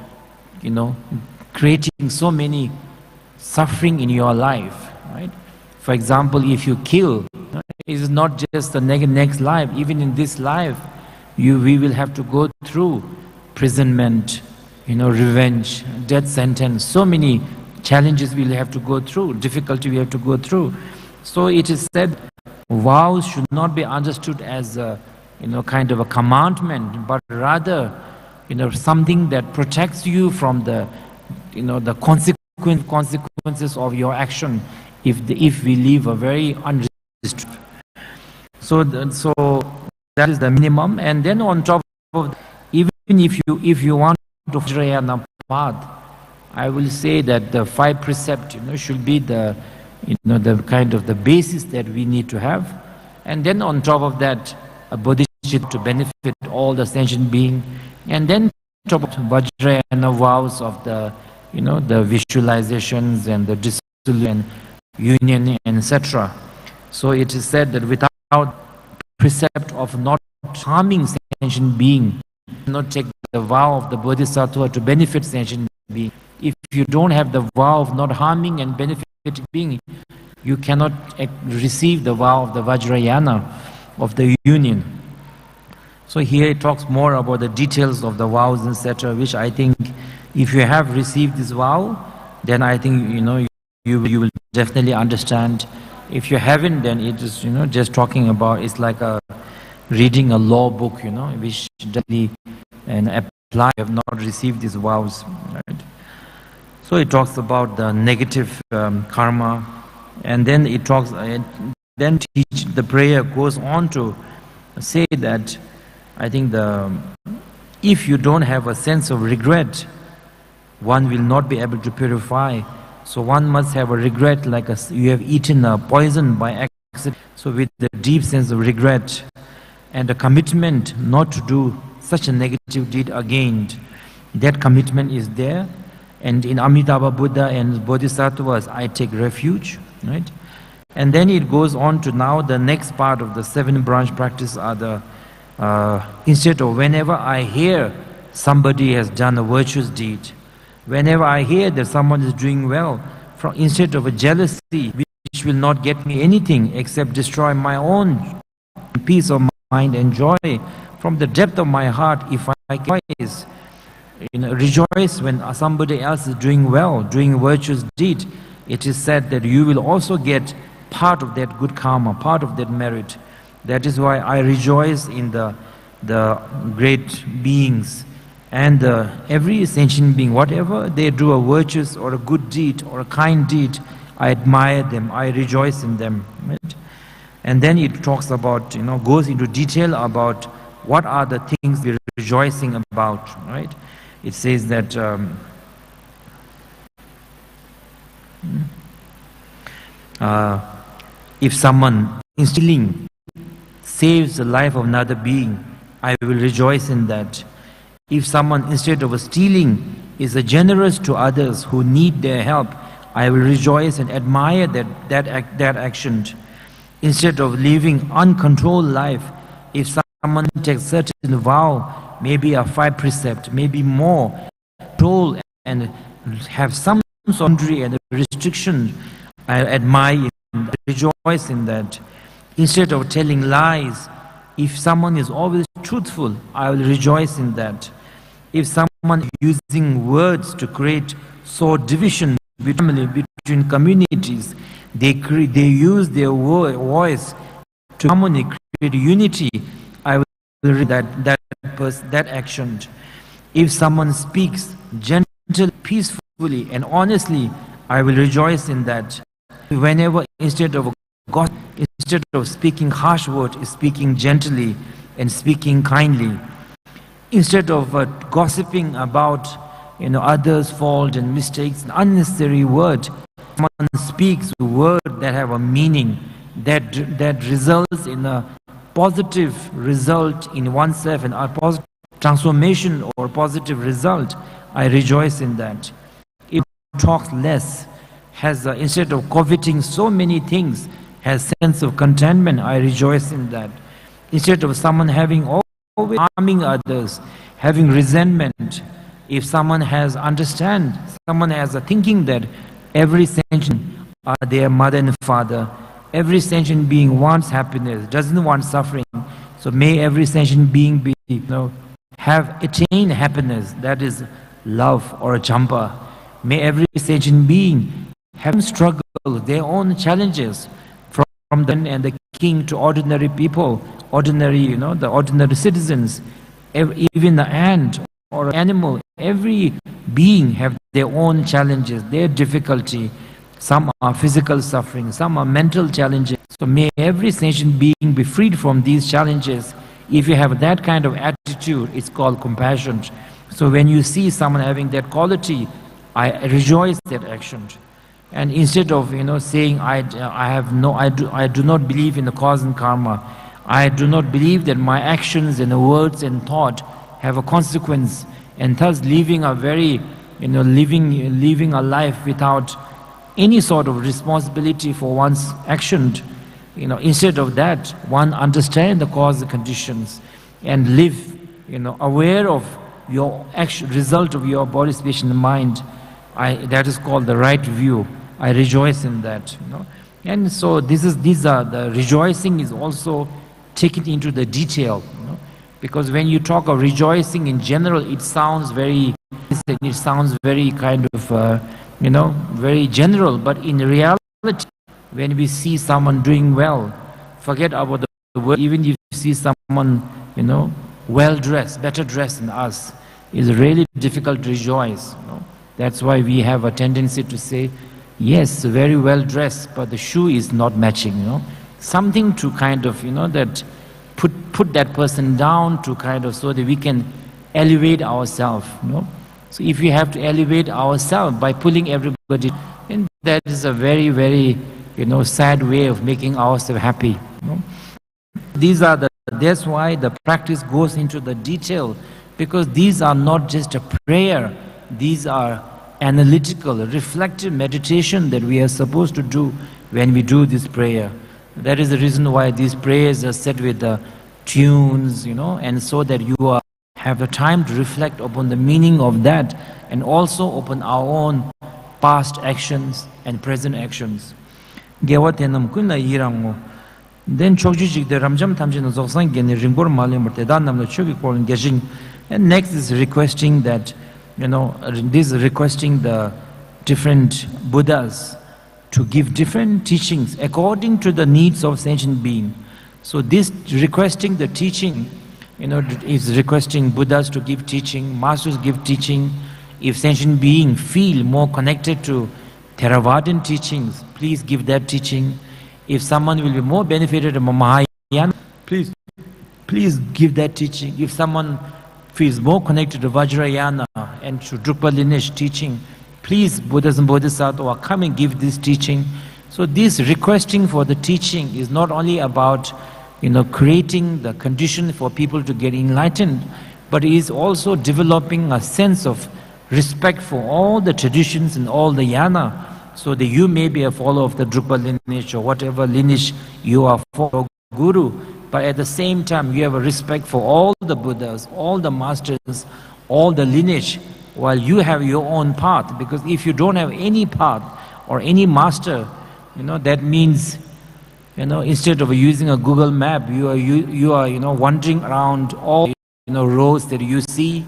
creating so many suffering in your life, right? For example, if you kill, it is not just the next life. Even in this life, we will have to go through imprisonment, revenge, death sentence, so many challenges we'll have to go through, difficulty we have to go through. So it is said, vows should not be understood as a, kind of a commandment, but rather, something that protects you from the consequences of your action if we live a very unrestricted. So that is the minimum. And then on top of, even if you want to Vajrayana path, I will say that the 5 precepts should be the kind of the basis that we need to have. And then on top of that, a bodhicitta to benefit all the sentient being. And then top of Vajrayana vows of the the visualizations and the dissolution, union, etc. So it is said that without precept of not harming sentient being, not take the vow of the bodhisattva to benefit sentient being. If you don't have the vow of not harming and benefiting being, you cannot receive the vow of the Vajrayana, of the union. So here it talks more about the details of the vows, etc., which I think if you have received this vow, then I think you will definitely understand. If you haven't, then it is just talking about, it's like reading a law book, which definitely and apply. Have not received these vows, right? So it talks about the negative karma, and then it talks. Then the prayer goes on to say that I think if you don't have a sense of regret, one will not be able to purify. So one must have a regret, like you have eaten a poison by accident. So with the deep sense of regret and a commitment not to do such a negative deed again, that commitment is there. And in Amitabha Buddha and Bodhisattvas, I take refuge, right? And then it goes on to now the next part of the 7 branch practice are the, instead of whenever I hear somebody has done a virtuous deed, whenever I hear that someone is doing well, instead of a jealousy which will not get me anything except destroy my own peace of mind and joy, from the depth of my heart, if I rejoice when somebody else is doing well, doing a virtuous deed, it is said that you will also get part of that good karma, part of that merit. That is why I rejoice in the great beings and every sentient being, whatever they do a virtuous or a good deed or a kind deed, I admire them, I rejoice in them. Right? And then it talks about, goes into detail about what are the things we're rejoicing about, right? It says that if someone in stealing saves the life of another being, I will rejoice in that. If someone, instead of stealing, is generous to others who need their help, I will rejoice and admire that action. Instead of living uncontrolled life, if someone takes certain vow, maybe a 5 precept, maybe more, control and have some boundary and restriction, I admire and rejoice in that. Instead of telling lies, if someone is always truthful, I will rejoice in that. If someone is using words to create division between communities, they use their voice to harmony, create unity, I will read that action. If someone speaks gently, peacefully and honestly, I will rejoice in that. Whenever instead of speaking harsh words, speaking gently and speaking kindly, instead of gossiping about others' fault and mistakes, an unnecessary word, someone speaks a word that have a meaning, that results in a positive result in oneself and a positive transformation or positive result, I rejoice in that. If one talks less, has instead of coveting so many things, has sense of contentment, I rejoice in that. Instead of someone having always harming others, having resentment, if someone has a thinking that every sentient are their mother and father, every sentient being wants happiness, doesn't want suffering. So may every sentient being have attained happiness, that is love or a champa. May every sentient being have struggled their own challenges, from them and the king to ordinary people, the ordinary citizens, even the ant or animal, every being have their own challenges, their difficulty. Some are physical suffering, some are mental challenges. So may every sentient being be freed from these challenges. If you have that kind of attitude, it's called compassion. So when you see someone having that quality, I rejoice that action. And instead of saying I do not believe in the cause and karma, I do not believe that my actions and words and thought have a consequence, and thus living a very living a life without any sort of responsibility for one's action. Instead of that, one understand the cause and conditions and live aware of your action, result of your body, speech and mind. That is called the right view. I rejoice in that. And so these are the rejoicing is also taken into the detail. Because when you talk of rejoicing in general, it sounds very kind of very general. But in reality, when we see someone doing well, forget about the word. Even if you see someone well dressed, better dressed than us, it's really difficult to rejoice. That's why we have a tendency to say, yes, very well dressed, but the shoe is not matching. Something to kind of that put that person down to kind of so that we can elevate ourselves. So if we have to elevate ourselves by pulling everybody, then that is a very, very, sad way of making ourselves happy. That's why the practice goes into the detail, because these are not just a prayer, these are analytical, reflective meditation that we are supposed to do when we do this prayer. That is the reason why these prayers are set with the tunes, and so that you have the time to reflect upon the meaning of that, and also upon our own past actions and present actions. Then chokji the ramjam tamjin zoksan gene ringbor malim dan namla chogi kolin gejing. And next is requesting that, this requesting the different Buddhas to give different teachings according to the needs of sentient being. So this requesting the teaching, is requesting Buddhas to give teaching, masters give teaching. If sentient being feel more connected to Theravadan teachings, please give that teaching. If someone will be more benefited from Mahayana, please give that teaching. If someone feels more connected to Vajrayana and to Druk lineage teaching, please, Buddhas and Bodhisattvas, come and give this teaching. So this requesting for the teaching is not only about, creating the condition for people to get enlightened, but it is also developing a sense of respect for all the traditions and all the yana, so that you may be a follower of the Druk lineage or whatever lineage you are for Guru, but at the same time you have a respect for all the Buddhas, all the masters, all the lineage, while you have your own path. Because if you don't have any path or any master, that means, instead of using a Google map, you are wandering around all roads that you see,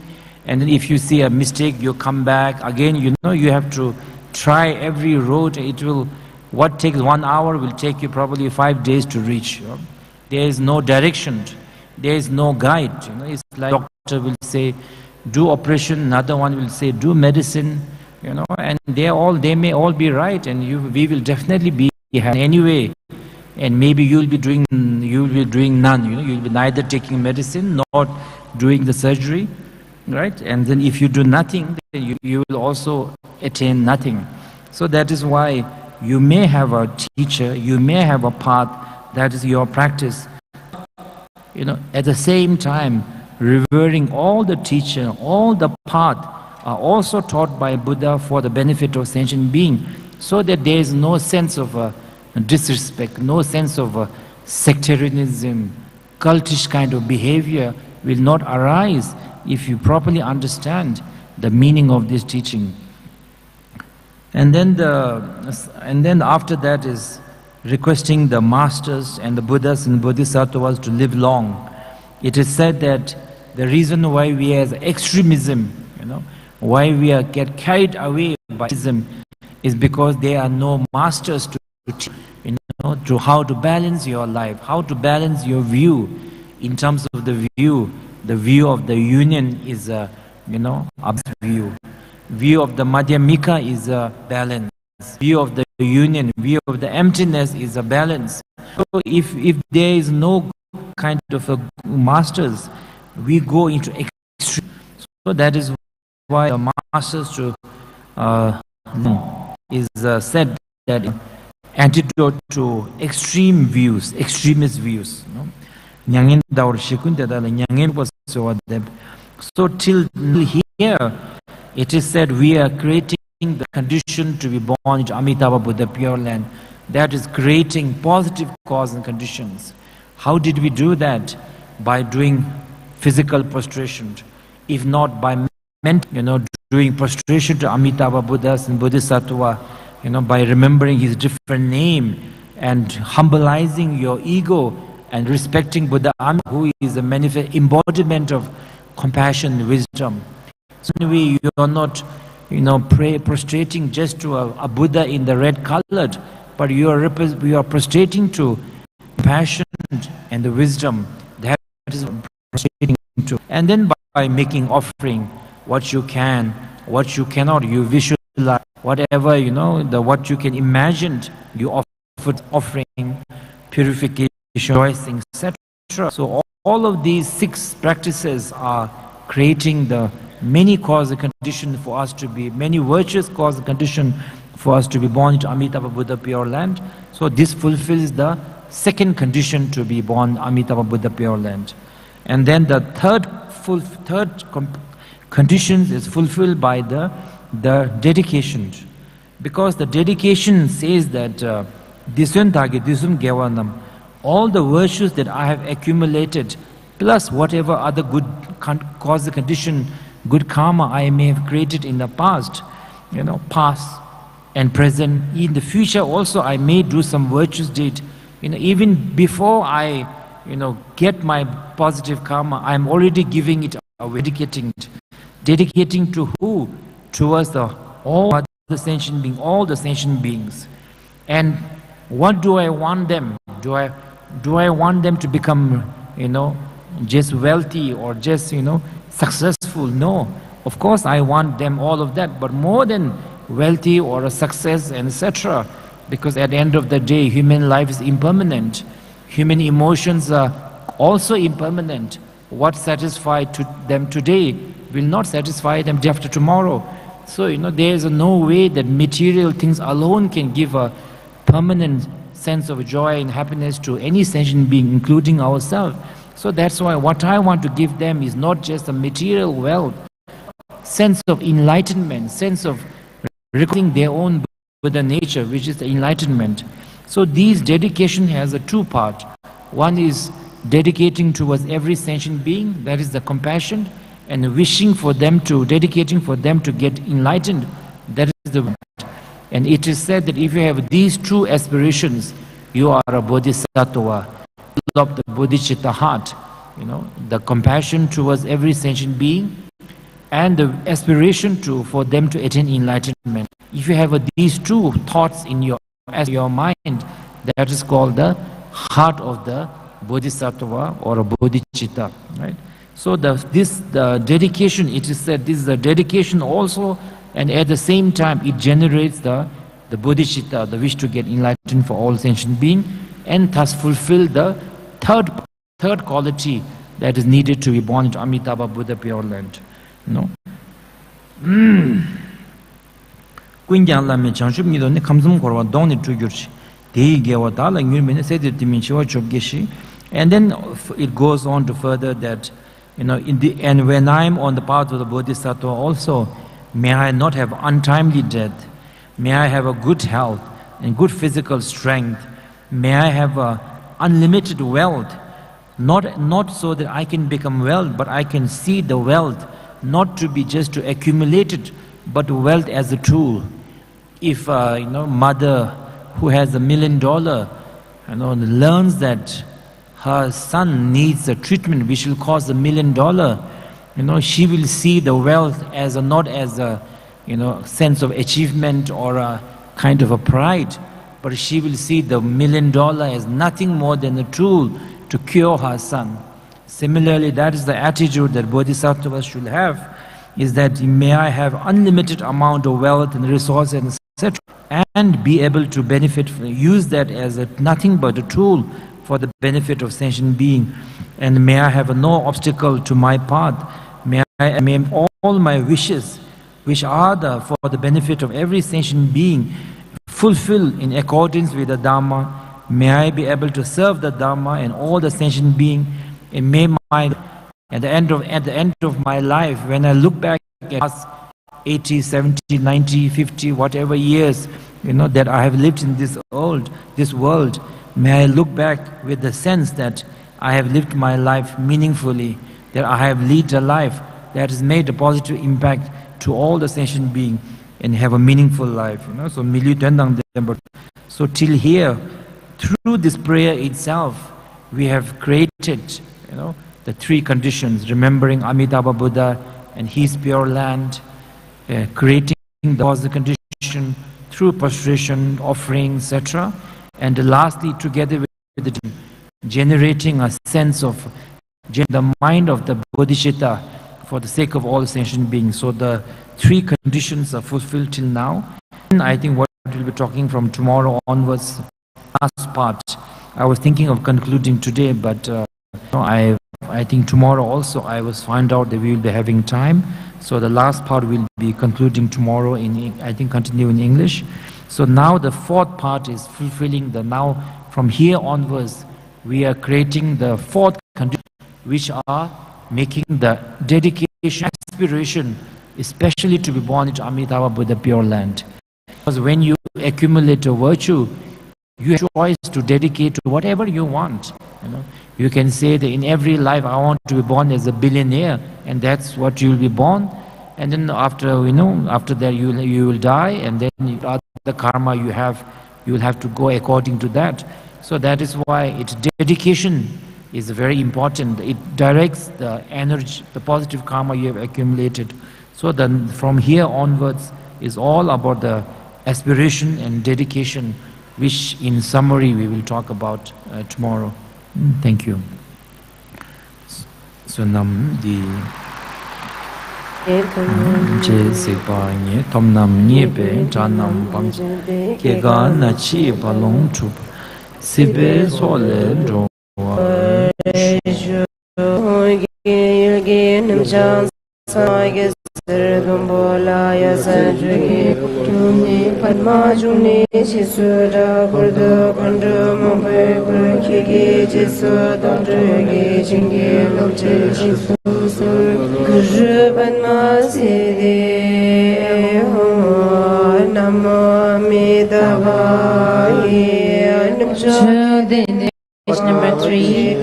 and then if you see a mistake, you come back again. You have to try every road. What takes 1 hour will take you probably 5 days to reach. There is no direction, there is no guide. It's like doctor will say, do operation, another one will say, do medicine, and they may all be right, and we will definitely be anyway. And maybe you will be doing none. You will be neither taking medicine nor doing the surgery, right? And then if you do nothing, then you will also attain nothing. So that is why you may have a teacher, you may have a path, that is your practice. At the same time, revering all the teacher, all the path are also taught by Buddha for the benefit of sentient being, so that there is no sense of disrespect, no sense of sectarianism, cultish kind of behavior will not arise if you properly understand the meaning of this teaching. And then after that is requesting the masters and the Buddhas and Bodhisattvas to live long. It is said that the reason why we have extremism, why we get carried away by extremism, is because there are no masters to teach, to how to balance your life, how to balance your view. In terms of the view of the union is a, view. View of the Madhyamika is a balance. View of the union, view of the emptiness is a balance. So if there is no kind of a masters, we go into extreme. So that is why the masters is said that antidote to extreme views, extremist views. So till here, it is said we are creating the condition to be born into Amitabha Buddha Pure Land. That is creating positive cause and conditions. How did we do that? By doing physical prostration. If not by doing prostration to Amitabha Buddhas and Bodhisattva, by remembering his different name and humbling your ego and respecting Buddha, who is a manifest embodiment of compassion and wisdom. So anyway, you are not prostrating just to a Buddha in the red colored, but you are prostrating to compassion and the wisdom. That is prostrating to. And then by making offering, what you can, what you cannot, you visualize, whatever, what you can imagine, you offer offering, purification, rejoicing, etc. So all of these 6 practices are creating the many cause the condition for us to be, many virtues cause the condition for us to be born into Amitabha Buddha Pure Land. So this fulfills the second condition to be born Amitabha Buddha Pure Land. And then the third condition is fulfilled by the dedication. Because the dedication says that all the virtues that I have accumulated, plus whatever other good cause the condition, good karma I may have created in the past, past and present, in the future also I may do some virtuous deed. Even before I, get my positive karma, I am already giving it away, dedicating it. Dedicating to who? Towards all the sentient beings, all the sentient beings. And what do I want them? Do I want them to become, just wealthy or just, successful? No. Of course I want them all of that, but more than wealthy or a success, etc. Because at the end of the day, human life is impermanent. Human emotions are also impermanent. What satisfies them today will not satisfy them day after tomorrow. So, there is no way that material things alone can give a permanent sense of joy and happiness to any sentient being, including ourselves. So that's why what I want to give them is not just a material wealth, sense of enlightenment, sense of recording their own Buddha nature, which is the enlightenment. So these dedication has a two part. One is dedicating towards every sentient being, that is the compassion, and wishing for them to, dedicating for them to get enlightened, that is the. And it is said that if you have these two aspirations, you are a bodhisattva, full of the bodhicitta heart, the compassion towards every sentient being, and the aspiration for them to attain enlightenment. If you have these two thoughts in your mind, that is called the heart of the bodhisattva or a bodhicitta, right? So the dedication, it is said, this is a dedication also, and at the same time it generates the bodhicitta, the wish to get enlightened for all sentient beings, and thus fulfill the third quality that is needed to be born into Amitabha Buddha Pure Land. And then it goes on to further that, and when I'm on the path of the Bodhisattva also, may I not have untimely death, may I have a good health and good physical strength, may I have unlimited wealth, not so that I can become wealth, but I can see the wealth not to be just to accumulate it, but wealth as a tool. If mother who has $1 million, learns that her son needs a treatment which will cost $1 million, she will see the wealth as not as a sense of achievement or a kind of a pride, but she will see the $1 million as nothing more than a tool to cure her son. Similarly, that is the attitude that bodhisattvas should have, is that may I have unlimited amount of wealth and resources, etc., and be able to benefit, use that as nothing but a tool for the benefit of sentient being. And may I have no obstacle to my path. May all my wishes, which are for the benefit of every sentient being, fulfill in accordance with the Dharma. May I be able to serve the Dharma and all the sentient being. And may at the end of my life, when I look back at past 80, 70, 90, 50, whatever years, that I have lived in this world, may I look back with the sense that I have lived my life meaningfully, that I have led a life that has made a positive impact to all the sentient beings and have a meaningful life. So till here, through this prayer itself, we have created, the three conditions: remembering Amitabha Buddha and his pure land, creating the positive condition through prostration, offering, etc. And lastly, together with it, generating a sense of the mind of the bodhicitta for the sake of all sentient beings. So the three conditions are fulfilled till now. And I think what we'll be talking from tomorrow onwards, last part. I was thinking of concluding today, but I think tomorrow also I was find out that we will be having time. So the last part will be concluding tomorrow I think continue in English. So now the fourth part is fulfilling now from here onwards we are creating the fourth condition, which are making the dedication, aspiration, especially to be born into Amitabha Buddha Pure Land. Because when you accumulate a virtue, you have choice to dedicate to whatever you want. You can say that in every life I want to be born as a billionaire, and that's what you will be born. And then after after that you will die, and then the karma you will have to go according to that. So that is why its dedication is very important. It directs the energy, the positive karma you have accumulated. So then from here onwards is all about the aspiration and dedication, which in summary we will talk about tomorrow. Thank you. So nam di je sepa nye tom nam nye pe cha nam pang ke ga na chi pa long chu sibe so le ro Bola Sanjuni Padma Juni Sisuda Kurdu Kandu Mumbai Kurki Jisu Dondrugi Chingi Lokchi Shisu Kuru Padma Siddhi Namo Amitabha Page number 3,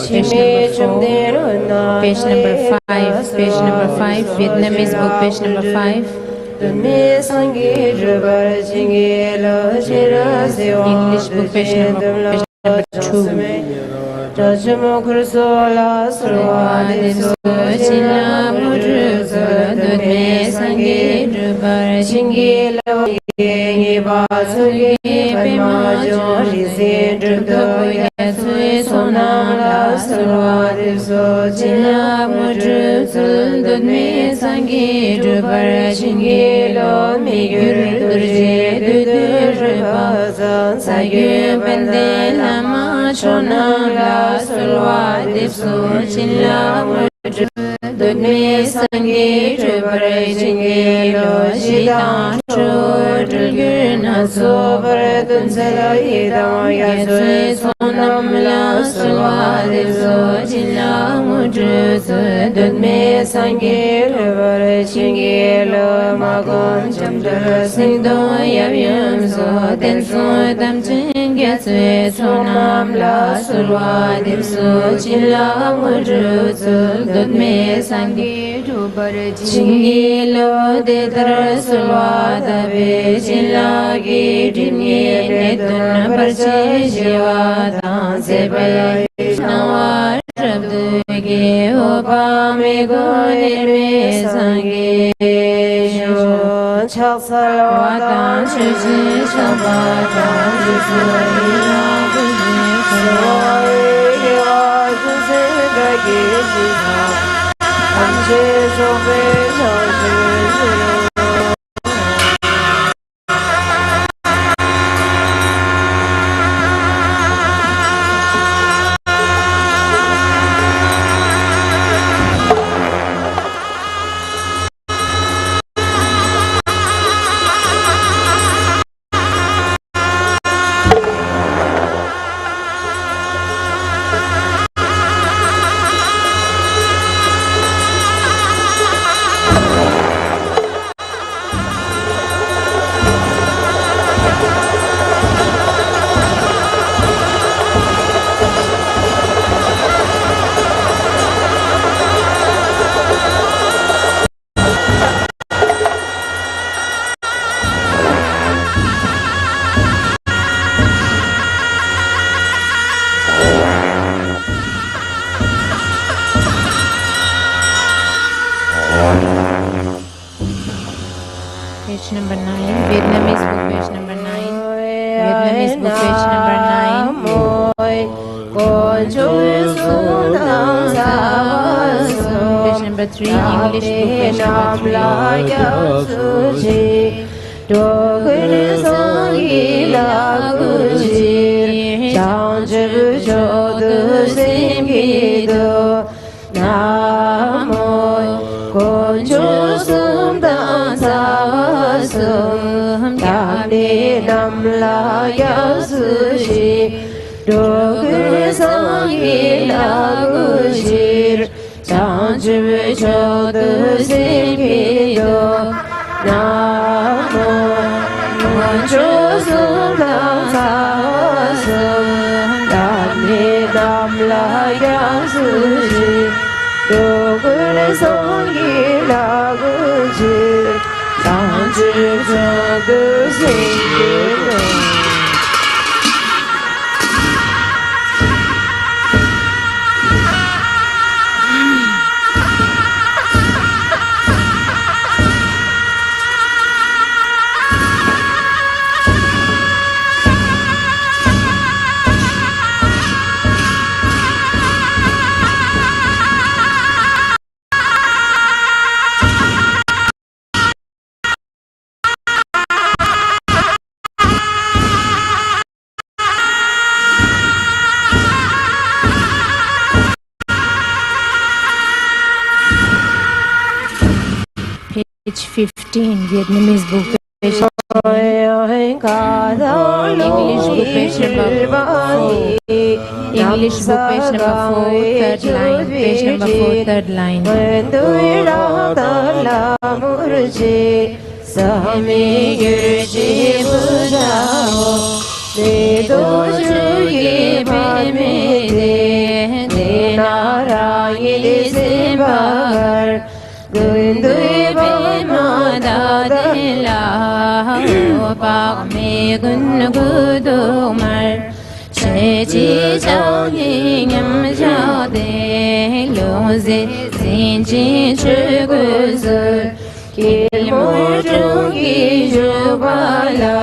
page number 4, page number 5, page number 5, Vietnamese book, page number 5. English book, page number 2. Rajamo Kursola Survadiso Chila Mudruza Dudme Sangi Drubar Chingila Yengi Basugi Pema Jori Se Druk Yasui Sonala Survadiso Chila Mudruza Dudme Sangi Drubar Chingila Migur Durje Dudur Bazan Sayu Bende Lama Chonala Sulwa Dipsu Chilla Mudru Dudme Sangi Tribare Chingi Lo Shita Chudru Nasu Baradun Sela Hidam Yasui Sonam La Sulwa Dipsu Chilla Mudru Dudme Sangi Tribare Chingi Lo Magon Chamdara Singdo Yavyam So Tensu Damchin Yatsui Sonam La Sulwa Dipsu Chilla Mudru Dudme Sangi Dubar Chingi Lo Dedar Sulwa Dabe Chilla Gi Dinye Netun Parche Shiva Dan Sebe Nawa Rabdu Ge Opa Me Go Nirme Sangi Sho Chal Salwa Dan Shuji Shabbat Dan Page number 9, Vietnamese book, page number 9. Vietnamese book, page number 9. Page number 3, English book, page number 3. 수시 도그성이 나구실 장주의 저도 생기도 나무 원조승당사와승 남리남라양수시 도그성이 나구실 장주의 저도 생기도 Page 15, Vietnamese book, page English book, page number 4. English book, page number 4, third line. Page number 4, third line. Gundui bimada dila bạc mê gun gudu mar che chi chao ni nham chao de lo zi xin chi chu gu su ki mo chung ki ju ba la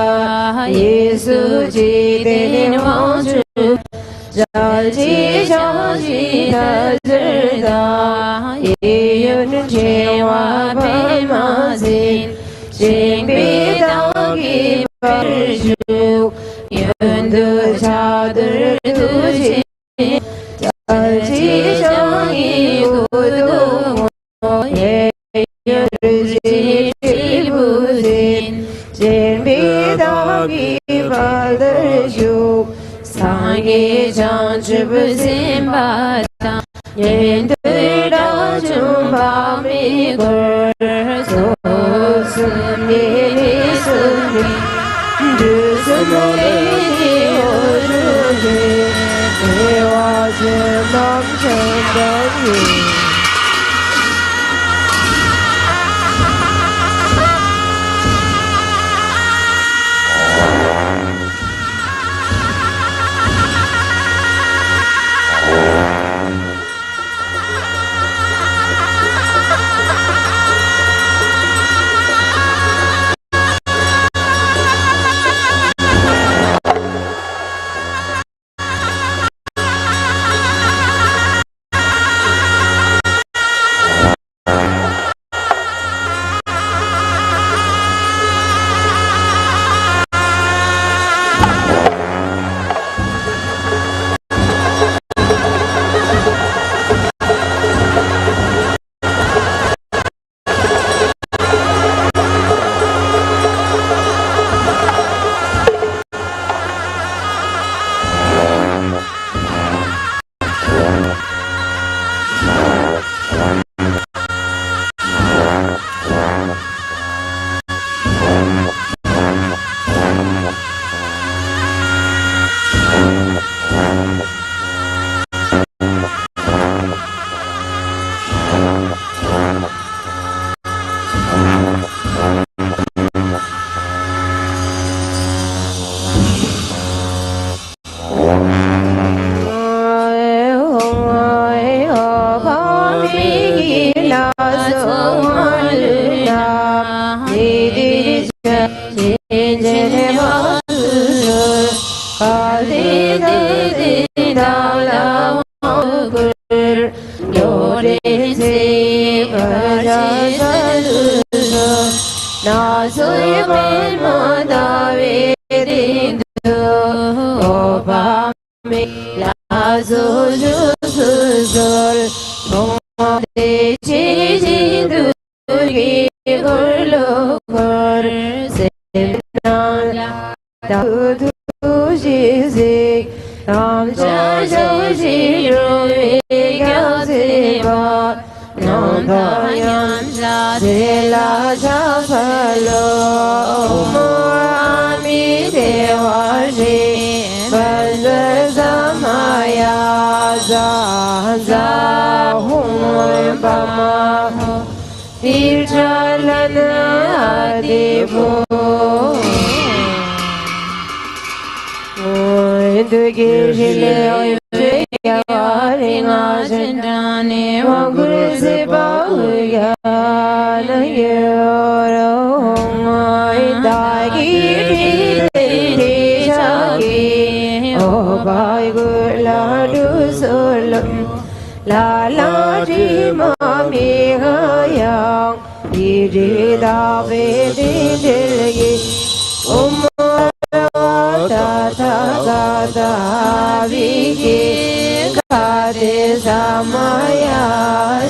Yesu ji de wang chu Gia chi chao chi da zhi da Yi yun chi wa pe ma xin Xin bi dang ki bar shu Yun du cha dur du chi Gia chi chao yi gu du mo Ye yun chi chi bu xin Xin bi dang ki bar shu Sangye chan chubu simba ta Yen tui da chumba mi gur So sum ye li sum ye Du sum ye li o shu ye Ye wa chum nam chum dam ye music. Tam cha cho shi ru vi kyao si ba. Nam ta yam sa se la cha pha lo. Mo ami deva shi. Ban zhe samaya za za hum pa ma ho. Tir cha la na di phu. Into Gishile, Yaringa, Sindani, Wanguru Sipa, Yoro, Dagi, Shaki, Oh, by good la do solo, La la di mami, Hayang, Didi da Vedi, Ta ta ta viki kate samaya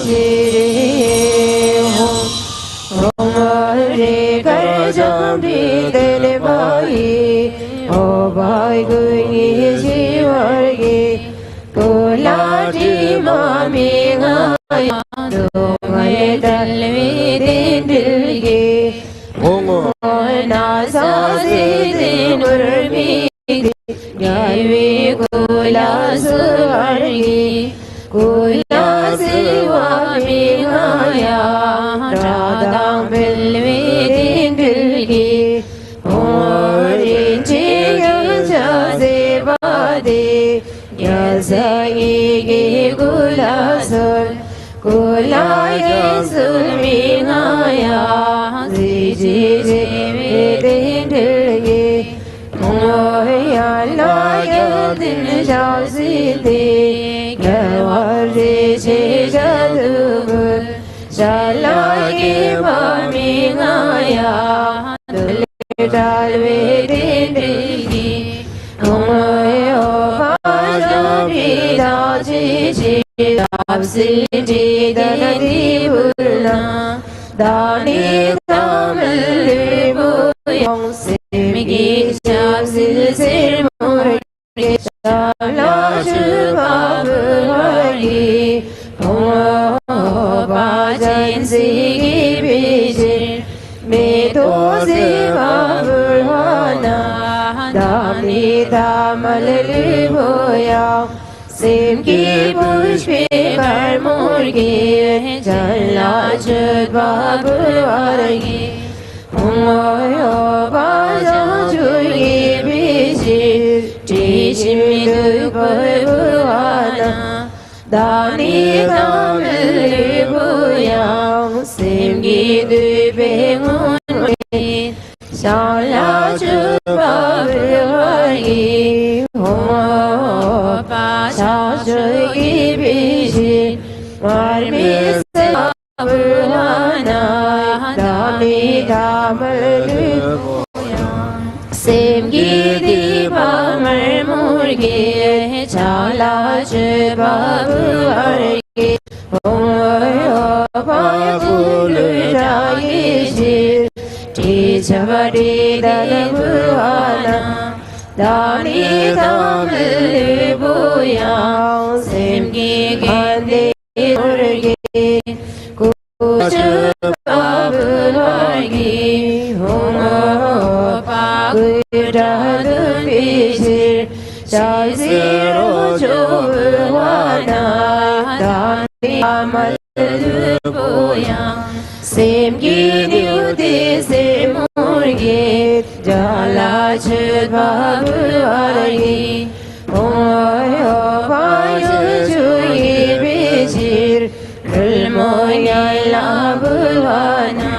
shiri hum re kar jambi dele bhai o bhai guni shivargi kolati mami gaya do mai dalvi dindilgi na sa si din urmi yavi kula suvargi kula sivami haya radam bilvi dindilgi orin chiyan cha sevade yasagi gi kula sur kula yesulmi haya ji dindilgi Moya la din jausite gawari che jalu shala ke mami ngaya dale dalve dindigi moya pajabi da chi apsi ji danadi bulna dani tamil buyong se Migi chapsil sir murgi shala chubabu hari Om bhajan sigi bijir Meto sivabu hana Dami tamal liboya Simki pushpi par murgi Shala chubabu hari Moyo baja chui bijir Tishimi dupai buana Dani tamil buyang Simgi dupai ngunit Shala chupa buhari Moyo baja chui bijir Marmi se buana Dami tamal Semgi di pamar murgi Chala chubabu argi Oyo pagulu jagishir Ti chavadi dalabuana Dani tamil buyang Semgi gandhi murgi Chubabu argi Oyo pagulu bijir Chai zero chubuana Dani amal buyang Semgi nyuti se murgi Jala chubabu argi Oyo payu chui bijir Ilmoya labuana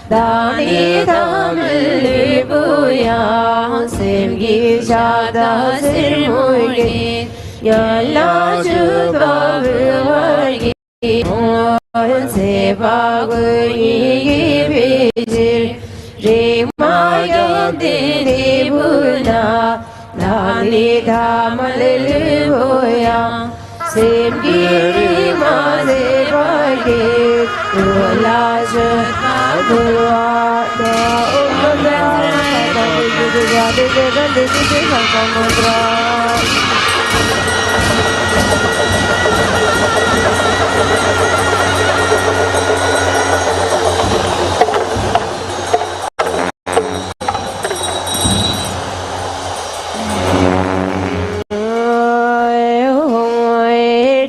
Dani tamil buyang Semgi shada sir murgi Yalla chubabu argi Oyo se paguni bijir Rimaya dini buna Dani tamil buyang Simgiri Made Bagi Ulaja Adurada Umandra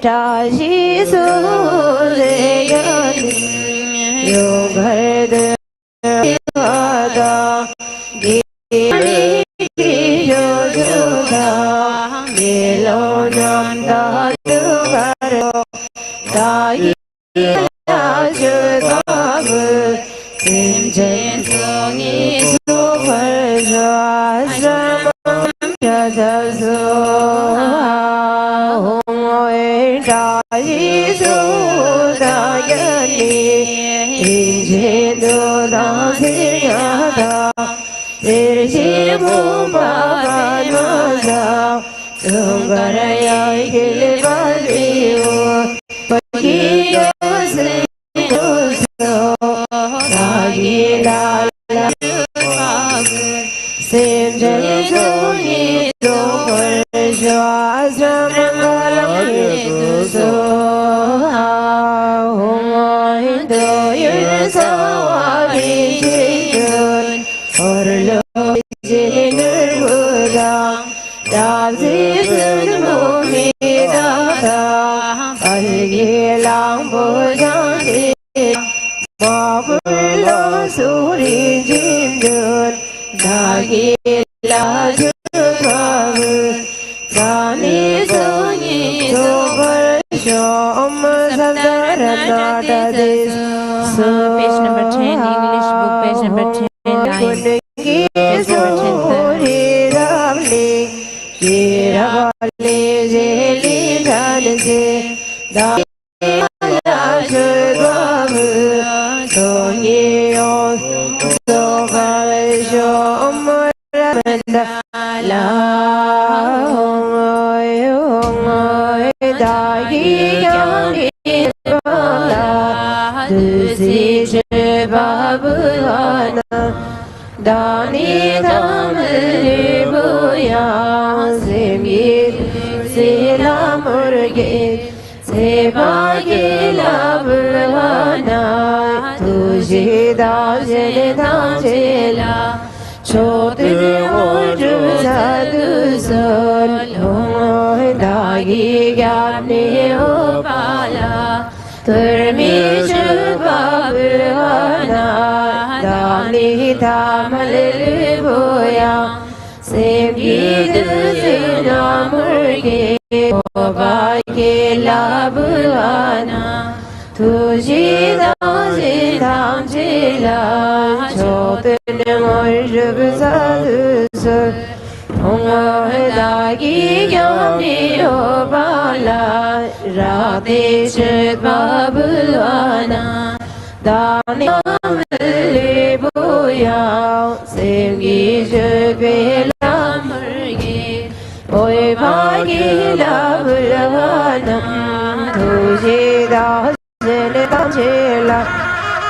Tashi Sudayani Yoghad Ada Giri Yojoda Milonam Dadugaro Tahi Ajagabu Simchen Songi Suparja Asramam Jadasu Tashi Sudayani Injendura Siryada Sirjimu Bhavanasa Sungaraya Gilvaliyo Pakiyo Sriyoso Nagilala Simjan Suni Doparja Asramangalam Yeduso Humaydo Yursawari Jidun Orlo Jinur Buddha Dazitun Mumidata Algilang Bujandi Mabula Suri Jindun Dagila Jukavu Dani Suni Soparsho Samdaranata Dis Page number 10, English book, page number 10. Dani Tamri Buya Simgir Sila Murgit Sebagila Burhana Tujida Jelita Jela Chodri Muju Sadu Sol Homoy Dagi Gapni Opala Turmi Shubha Burhana Dani Tamal Buya Simgid Sina Murgi Obagila Burhana Tujida Jidam Jila Chotin Murjub Sadusur Dagi Gyamni Obala Rati Shubha Burhana Dani Amli Buya Simgi Shubila Murgi Oy Bhagila Burhanam Tujida Jelita Jela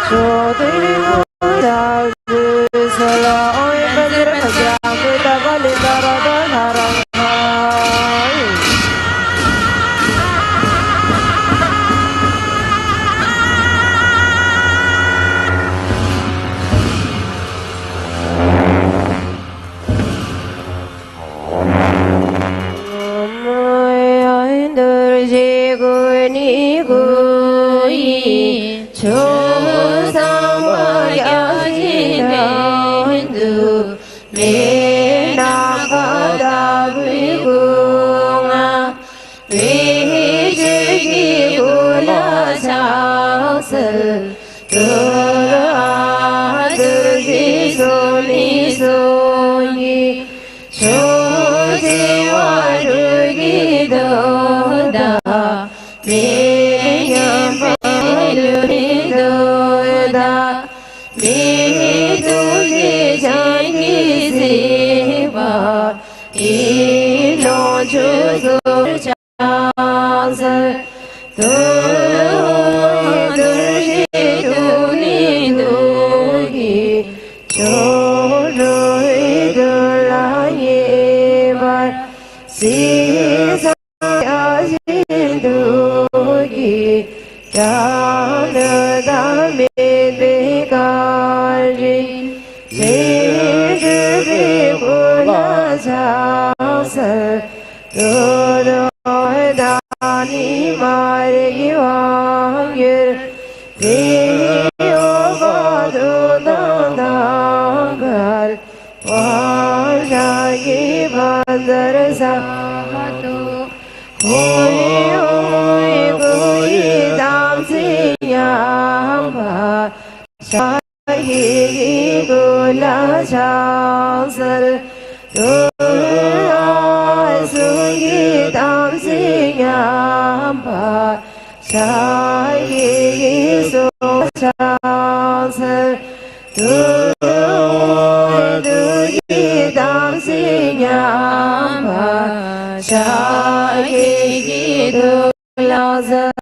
Chodri Buddha Sala Oy Bajra Bajra Mita Valita Radha Dharam sar tu durshi duni dugi choroi dulaye bar si sa asin dugi jana dame bekari se bula sar tu dani mar givangir Diyo badu dandangar Vajagi bandar sahatu Hoy hoy koi dam siyamba Shahi gula shansar Dura sugi dam siyamba Shahi so shansar Dugi dam siyamba Shahi dulazar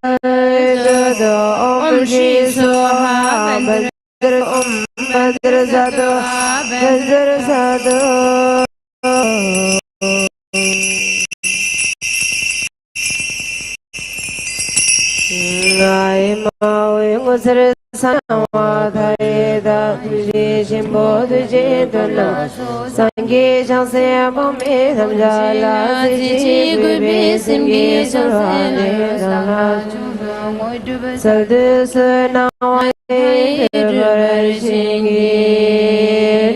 Om Shri Soha Badr Badr Zado Badr Zado Ngai Maui Ngusar Sama Thaida Tuji Shimbo Tuji Tuna Sangi Changse Bome Samjala Siji Gubi Simgi Changse Sama Sardu Sunawai Shingi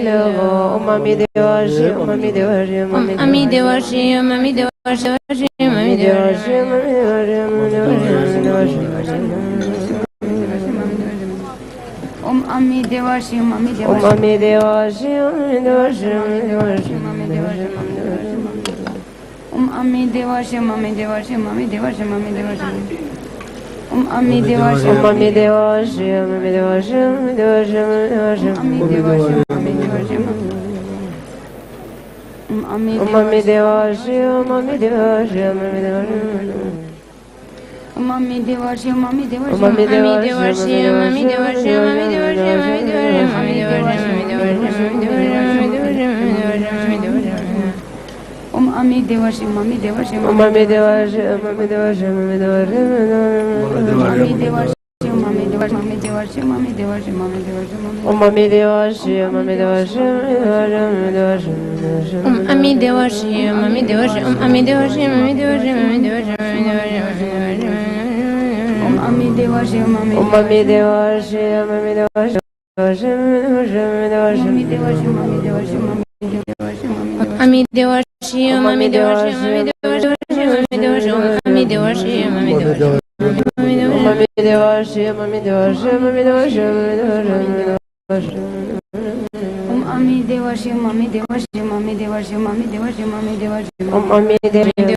Logo Mami Devashi Mami Devashi Mami Devashi Mami Devashi Mami Devashi Om Ami Devashi Mami Devashi Om Ami Devashi Mami Devashi Mami Devashi Om Ami Devashi Mami Devashi Mami Devashi Mami Devashi Om Ami Devashi Om Ami Devashi Mami Devashi Mami Devashi Mami Devashi Ami Devashi Om Ami Om Ami Devashi Mami Devashi Mami Devashi Om Ami Devashi Mami Devashi Mami Devashi Mami Devashi Mami Devashi Mami Devashi Om Ami Devashi Mami Devashi Om Ami Devashi Mami Devashi Mami Devashi Mami Devashi Mami Devashi Mami Devashi Mami Devashi Mami Devashi Om Ami Devashi Mami Devashi Mami Devashi Om Ami Devashi Mami Devashi Om Ami Devashi Mami Devashi Mami Devashi Om Ami Devashi Mami Om Ami Devashi Mami Devashi Mami Devashi Mami Devashi Mami Ami Devashi Mami Devashi Mami Devashi Mami Devashi Ami Devashi Mami Devashi Mami Devashi Mami Devashi Mami Devashi Om Ami Devashi Mami Devashi Mami Devashi Mami Devashi Mami Devashi Om Ami Devashi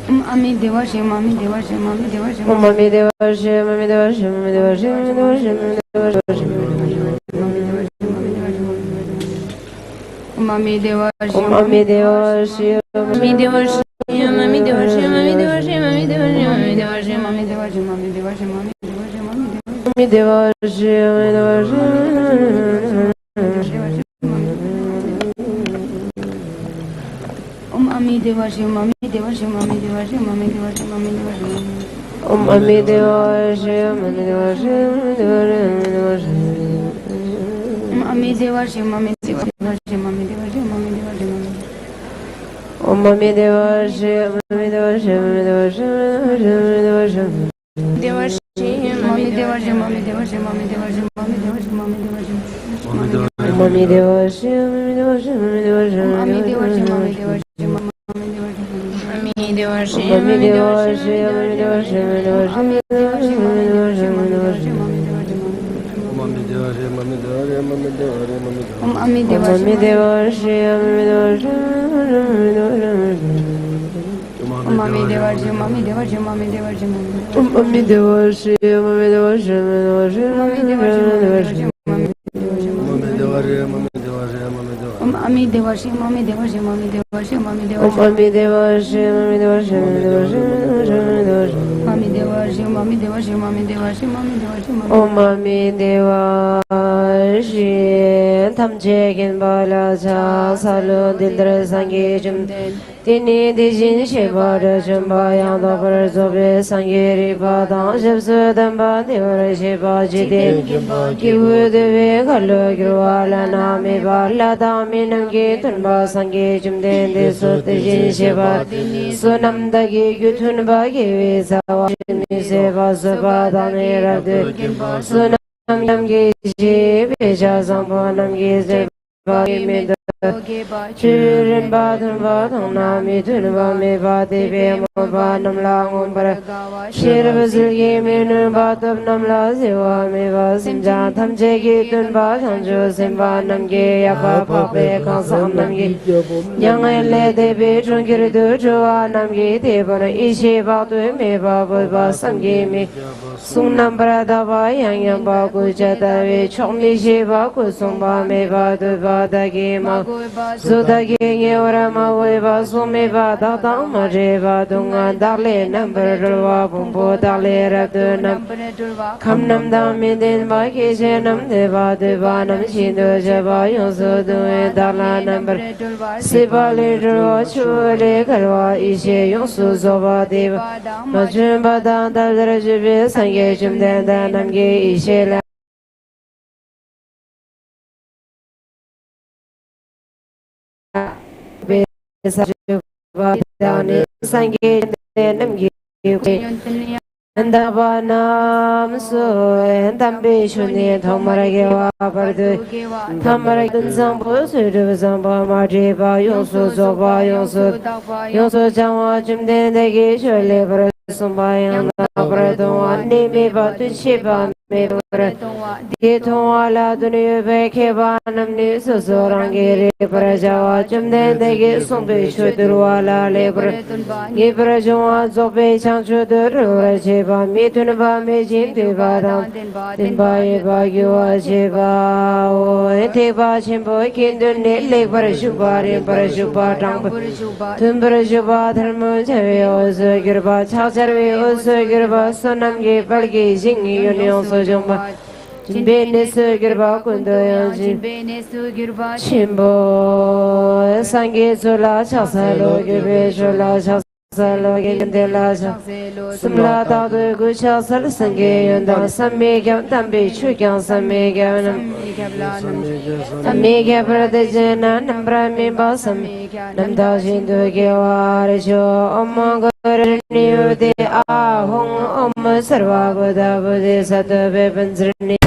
Om Ami Devashi Mami Devashi Mami Devashi Om Ami Devashi Mami Devashi Mami Devashi Mami Devashi Om Ami Devashi Om Ami Devashi Mami Devashi Mami Devashi Mami Devashi Mami Devashi Mami Devashi Mami Devashi Mami Devashi Mami Devashi Mami Devashi Mami Devashi Om Ami Devashi Mami Devashi Mami Devashi Mami Devashi Mami Devashi Om Ami Devashi Mami Devashi Mami Devashi Om Ami Devashi Mami Devashi Mami Devashi Mami Devashi Om Ami Devashi Mami Devashi Mami Devashi Devashi Mami Devashi Mami Devashi Mami Devashi Mami Devashi Mami Devashi Om Ami Devashi Mami Devashi Mami Devashi Ami Devashi Mami Devashi Mami Devashi Mami Devashi Mami Devashi Mami Devashi Ami Devashi Mami Devashi Mami Devashi Mami Devashi Om Ami Devashi Mami Devashi Mami Devashi Om Ami Devashi Mami Devashi Mami Devashi Om Ami Devashi Mami Devashi Mami Devashi Ami Deva Shiv, Mami Deva Shiv, Mami Deva Shiv, Mami Deva Shiv, Mami Deva Shiv, Mami Deva Shiv, Mami Deva Shiv, Mami Deva Shiv, Mami Deva Shiv, Mami Deva Shiv, Mami Deva Shiv, Om Mami Deva Shiv, Tham Chekin Bala Cha, Salu Dildra Sangi Jum, Tini Dijin Shiva Rajamba Yanda Parazobe Sangi Ripa Dang Shibsu Damba Devara Shiva Jide, Kivu Deve Kalu Girwala Nami Bala Dami Namgi Tunba Sangi Jum Den Desu Dijin Shiva, Sunam Dagi Gutun Bagi Visawa Jimi Seva Suba Dami Rabdu, Sunam Namgi Jibi Zambo Namgi Ziba Midu Churin Badun Badun Nami Tunba Me Badi Bemo Banam La Umbra Shirabazilgi Minu Batab Namla Ziwa Me Basim Jantam Jegi Tunba Sanjo Simba Namgi Yapa Pape Kansam Namgi Yang Le Debi Chunkiri Dujua Namgi Debana Ishi Batu Me Babu Basamgi Me Sunam Bradava Yang Yang Baku Jatavi Chokmi Shiva Kusumba Me Badu Badagi Ma Sudagi Yorama Weva Sumiva Data Majeva Dunga Dale Number Pumpo Dale Radunam Kamnam Damidin Baki Jenam Deva Devanam Shindo Java Yosu Dala Number Sibali Chule Kalwa Ishe Yosu Zova Deva Majumba Dada Rajibi Sangajum Danamgi Ishe Dani Sangi Namgi and the Banam so and Tambishuni Tomaragewa Pardu Tamaragan Zambo Sudu Zamba Majiba Yosu Zoba Yosu Jama Jim Dendegi Shule Sumbayan Abradon and Nimi Batu Shiba Ditwala Dunu Bekebanam Nisu Sorangiri Prajawa Jumdendegi Sumbi Shudurwala Libra Gibrajoa Zobe Chanchudur Rajiba Mitunba Mijin Divadam Timbai Bagua Shiba Etiba Chimbo Kindun Nili Parashubari Parashuba Tamp Tumbrashuba Thermo Javio Girba Chasarvi Usugirba Sonamgi Palgi Zingi Union Sojumba Jimbene Sugirba Kundoyanji Chimbo Sangi Sula Chasalo Gibe Shula Chasalo Gendela Sumla Tadu Gucha Sal Sangi Yunda Samigam Tambi Chukan Samigam Amiga Pradejana Nambrami Basam Namdajindu Gewarijo Omongo Niu de Ahong Om Sarvagoda Buddhi Satabe Banzrni